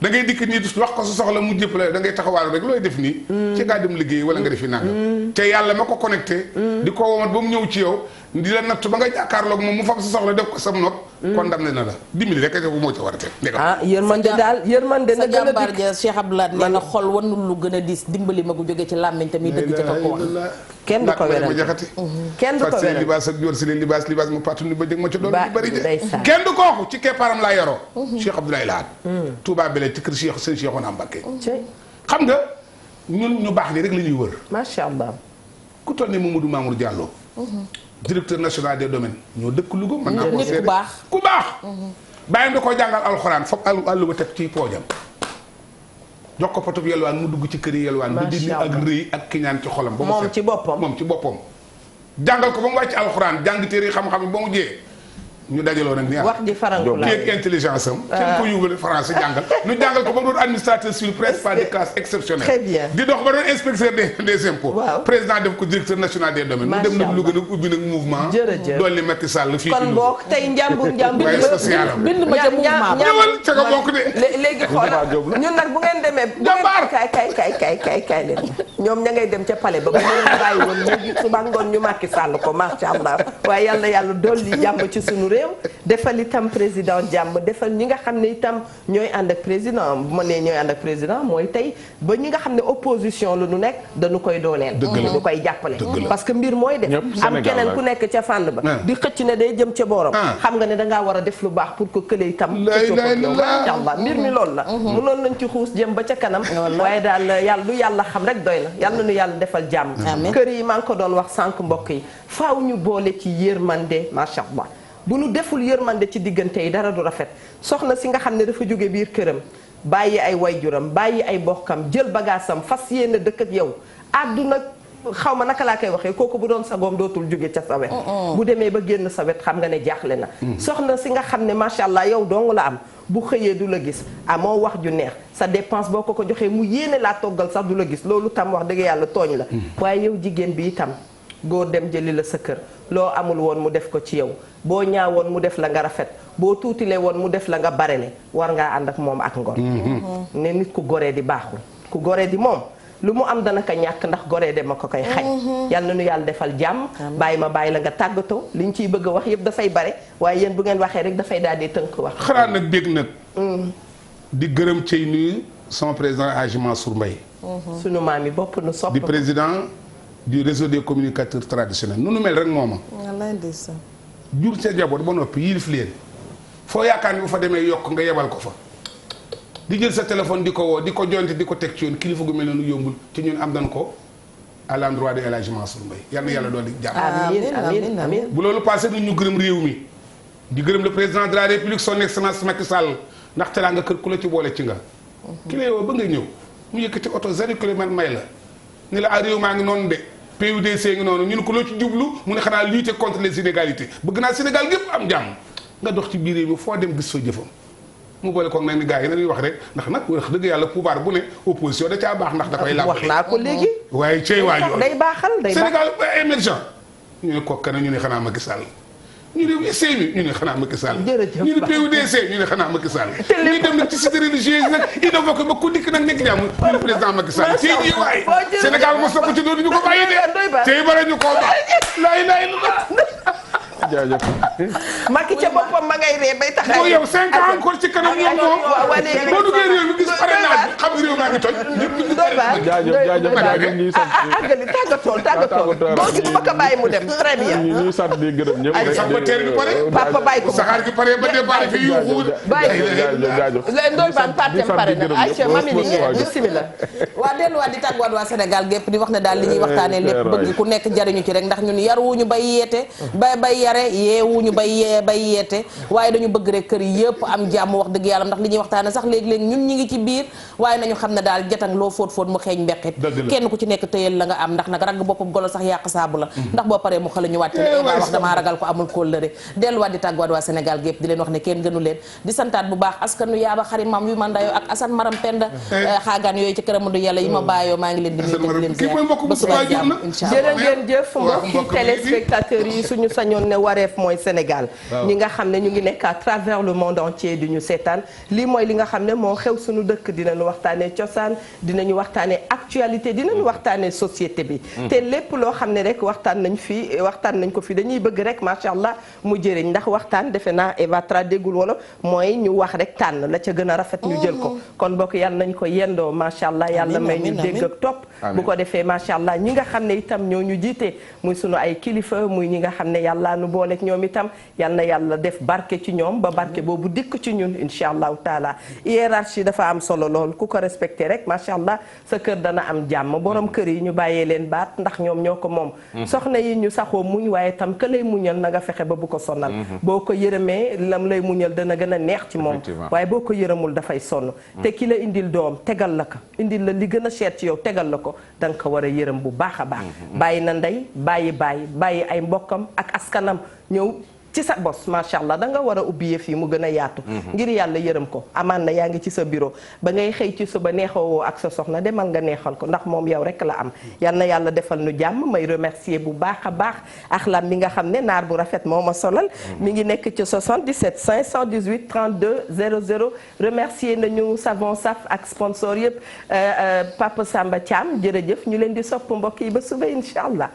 da ngay dikk nit wax ko sa soxla mu jëpp la da ngay taxawaalu rek looy def nii. ci ngaa dem liggéey wala nga defi nangam. te yàlla ma ko connecté. di ko womat ba mu ñëw ci yow. di la natt ba nga jàkkaarloog moom mu fab sa soxla def ko sam nopp. condamné na la dimbali rek a moo ci war a teg. ah yërmande daal yërmande na gën a jàmbaar ja Cheikh Abdoulaye nee na xol wanul lu gën a diis dimbali ma gu jóge ci làmmiñ tamit dëgg ca ko wax. kenn du ko wéral ma jaxati kenn du ko wéral libaas ak joor si leen libaas ma pàttuni ba jëg ma ci doon lu bari de kenn du kooku ci keppaaram laa yoroo Cheikh Abdoulaye Lahad Touba Belel ci kër Cheikh sëñ Cheikhouna Mbacké xam nga ñun ñu baax ni rek la ñuy wër macha allah ku toll ni Mamadou Mamour Diallo directeur national des domaines ñoo dëkk Louga mën naa ko seede ku baax bàyyam da koo jàngal alxuraan foog àllu ba teg ci poojam jox ko potub yelwaan mu dugg ci kër yi yelwaan ba dindi ak rëy ak kiñaan ci xolam ba mu moom ci boppam jàngal ko ba mu wàcc alxuraan jàng téere xam-xam ba mu jee ñu dajaloo nag ni wax ji faranku la kii ak intelligence am kenn ko yóbbale français jàngal ñu jàngal ko ba mu doon administrateur civil principal de classe exceptionnel très bien di dox ba doon inspecteur des impôts président def ko directeur national des domaines mu dem nag Louga nag ubbi nag mouvement dolli Macky Sall fii kon boog tey njàmbur waaye social am bind ma ca mouvement ñëwal ca nga bokk de léegi xoolal ñun nag bu ngeen demee jàmbaar kay leen ñoom ña ngay dem ca palais ba bu ñu bàyyi woon léegi suba ngoon ñu Macky Sall ko macha allah waaye yàlla dolli jàmm ci sunu réew defal itam président jàmm defal ñi nga xam ne itam ñooy ànd ak président bu ma nee ñooy ànd ak président mooy tey ba ñi nga xam ne opposition la ñu nekk dañu koy dooleel dañu koy jàppale parce que mbir mooy def am keneen ku nekk ca fànn ba di xëcc ne day jëm ca booram xam nga ne dangaa war a def lu baax pour que kële itam macha allah mbir mi loolu la mënoon nañ ci xuus jëm ba ca kanam waaye daal yàlla lu yàlla xam rek doy na yàlla nu yàlla defal jàmm kër yi maa ngi ko doon wax sànq mbokk yi faaw ñu boole ci yërmande macha allah bu nu deful yërmande ci diggante yi dara du rafet soxna si nga xam ne dafa jóge biir këram bàyyi ay wayjuram bàyyi ay bokkam jël bagaasam fas yéene dëkk ak yow àdduna xaw ma naka laa koy waxee kooku bu doon sagoom dootul jóge ca sa wet bu demee ba génn sa wet xam nga ne jaaxle na soxna si nga xam ne macha allah yow dong la am bu xëyee du la gis amoo wax ju neex sa dépense boo ko joxee mu yéene laa toggal sax du la gis loolu tam wax dëgg yàlla tooñ la waaye yow jigéen bi itam góor dem jëli la sa kër loo amul woon mu def ko ci yow boo ñaawoon mu def la nga rafet boo tuutilee woon mu def la nga barele war ngaa ànd ak moom ak ngor ne nit ku goree di baaxul ku goree di moom lu mu am dana ko ñàkk ndax goree de ma ko koy xañ yal na nu yàlla defal jàmm bàyyi ma bàyyi la nga tàggatoo liñ ciy bëgg a wax yëpp dafay bare waaye yéen bu ngeen waxee rek dafay daal di tënk wax xanaa nag bég nag di gërëm cay nuyu sama président Hadji Mansour Mbaye sunu maam yi bopp nu sopp di président du réseau des communicateurs traditionnels nu mel rek mooma jur sa jaboot ba noppi yilif leen foo yaakaar ni bu fa demee yokk nga yebal ko fa di jël sa téléphone di ko woo di ko jonte di ko teg ci yoon kilifa gu mel noonu yombul te ñun am nañ ko à l'endroit de El Hadji Mansour Mbaye yal na yàlla doon di jàmm amiin amiin bu loolu passé nu ñu gërëm réew mi di gërëm le président de la république son excellence Macky Sall ndax teraa nga kër ku la ci boole ci nga ki lay woo ba nga ñëw mu yëkkati oto 0 kilomètre may la ni la réew maa ngi noonu de PUDC ngi noonu ñun ko loo ci jublu mu ne xanaa lutter contre les inégalités bëgg naa Sénégal gépp am jàmm nga dox ci biir réew mi foo dem gis fa jëfam mu boole koog nag ni gars yi nañuy wax rek ndax nag wax dëgg yàlla pouvoir bu ne opposition da caa baax ndax da koy làmbale wax naa ko léegi waaye cey waajoo day baaxal Sénégal émergent ñu ne kooku ñu ne xanaa Macky Sall ñu ne CMU ñu ne xanaa Macky Sall jërëjëf ñu ne PUDC ñu ne xanaa Macky Sall ñu dem nag ci cité religieuse nag innové ko ba ku dikk nag nekk jàmm ñu ne président Macky Sall ci yi waay Sénégal mos na ko ci doon ñu ko bàyyi de tey bara ñu koo baax laay jaajëf Macky ca boppam ma ngay ree bay tax yow 5 ans encore ci kanam ñoom boo duggee réew mi gis parrainage bi xam réew maa ngi toj jaajëf ñuy sant àggali tàggatool boo gis ma ko bàyyi mu dem très bien ñuy sant di gërëm ñëpp ay sax ba teer bi pare papa bàyyi ko saxaar gi pare ba départ fi yu xuur bàyyi ndoy baan partem pare na Aïcha mami ni bismillah waa delluwaat di tàgguwaat waa Sénégal gépp di wax ne daal li ñuy waxtaanee lépp bëgg ku nekk jariñu ci rek ndax ñun yaruwuñu bay yeete bay yare yeewuñu bay yeete waaye dañu bëgg rek kër yëpp am jàmm wax dëgg yàlla ndax li ñuy waxtaane sax léegi-léegi ñun ñi ngi ci biir waaye nañu xam ne daal jatang loo fóot mu xeeñ mbeqit kenn ku ci nekk tëyal la nga am ndax nag ragg boppam golo sax yàq saabu la ndax boo paree mu xala ñu wàtte ne wax damaa ragal ko amul kóllëre delluwaat di tàgguwaat waa Sénégal gépp di leen wax ne kenn gënu leen di santaat bu baax askanu yaaba xari mam yu ma ndayoo ak Assane Maram Penda xaagaan yooyu ci këramandu yàlla yi ma bàyyoo maa ngi leen di nuyu leen ba suba jàmm jërë ngeen jëf mbokki téléspectateurs yi suñu sañoon ne wareef mooy Sénégal ñi nga xam ne ñu ngi nekk à travers le monde entier di ñu seetaan lii mooy li nga xam ne moo xew suñu dëkk dinañu waxtaanee cosaan dinañu waxtaanee actualité dinañu waxtaanee société bi te lépp loo xam ne rek waxtaan nañ ko fi dañuy bëgg rek macha allah mu jëriñ ndax waxtaan defe naa Eva Tra déggul wala mooy ñu wax rek tànn la ca gën a rafet ñu jël ko kon bokk yàlla nañ ko yendoo macha allah yàlla may ñu dégg ak topp bu ko defee macha allah ñi nga xam ne itam ñoo ñu jiite muy sunu ay kilifa muy ñi nga xam ne yàlla nu booleeg ñoom itam yal na yàlla def barke ci ñoom ba barke boobu dikk ci ñun incha allahu taala hiérarchie dafa am solo lool ku ko respecté rek macha allah sa kër dana am jàmm borom kër yi ñu bàyyee leen baat ndax ñoom ñoo ko moom soxna yi ñu saxoo muñ waaye tam ka lay muñal na nga fexe ba bu ko sonal boo ko yërëmee lam lay muñal dana gën a neex ci moom waaye boo ko yërëmul dafay sonn te ki la indil doom tegal la ko indil la li gën a cher ci yow tegal la ko da nga ko war a yërëm bu baax a baax bàyyi na ndey bàyyi ay mbokkam ak askanam ñëw ci sa bos macha allah da nga war a ubbi yëf yi mu gën a yaatu ngir yàlla yërëm ko amaan na yaa ngi ci sa bureau ba ngay xëy ci suba neexawoo ak sa soxna demal nga neexal ko ndax moom yow rek la am yal na yàlla defal nu jàmm may remercier bu baax a baax axlam mi nga xam ne naar bu rafet moo ma solal mi ngi nekk ci 77 518 32 00 remercier nañu savon saf ak sponsor yëpp Papa Samba Thiam jërëjëf ñu leen di sopp mbokk yi ba suba incha allah.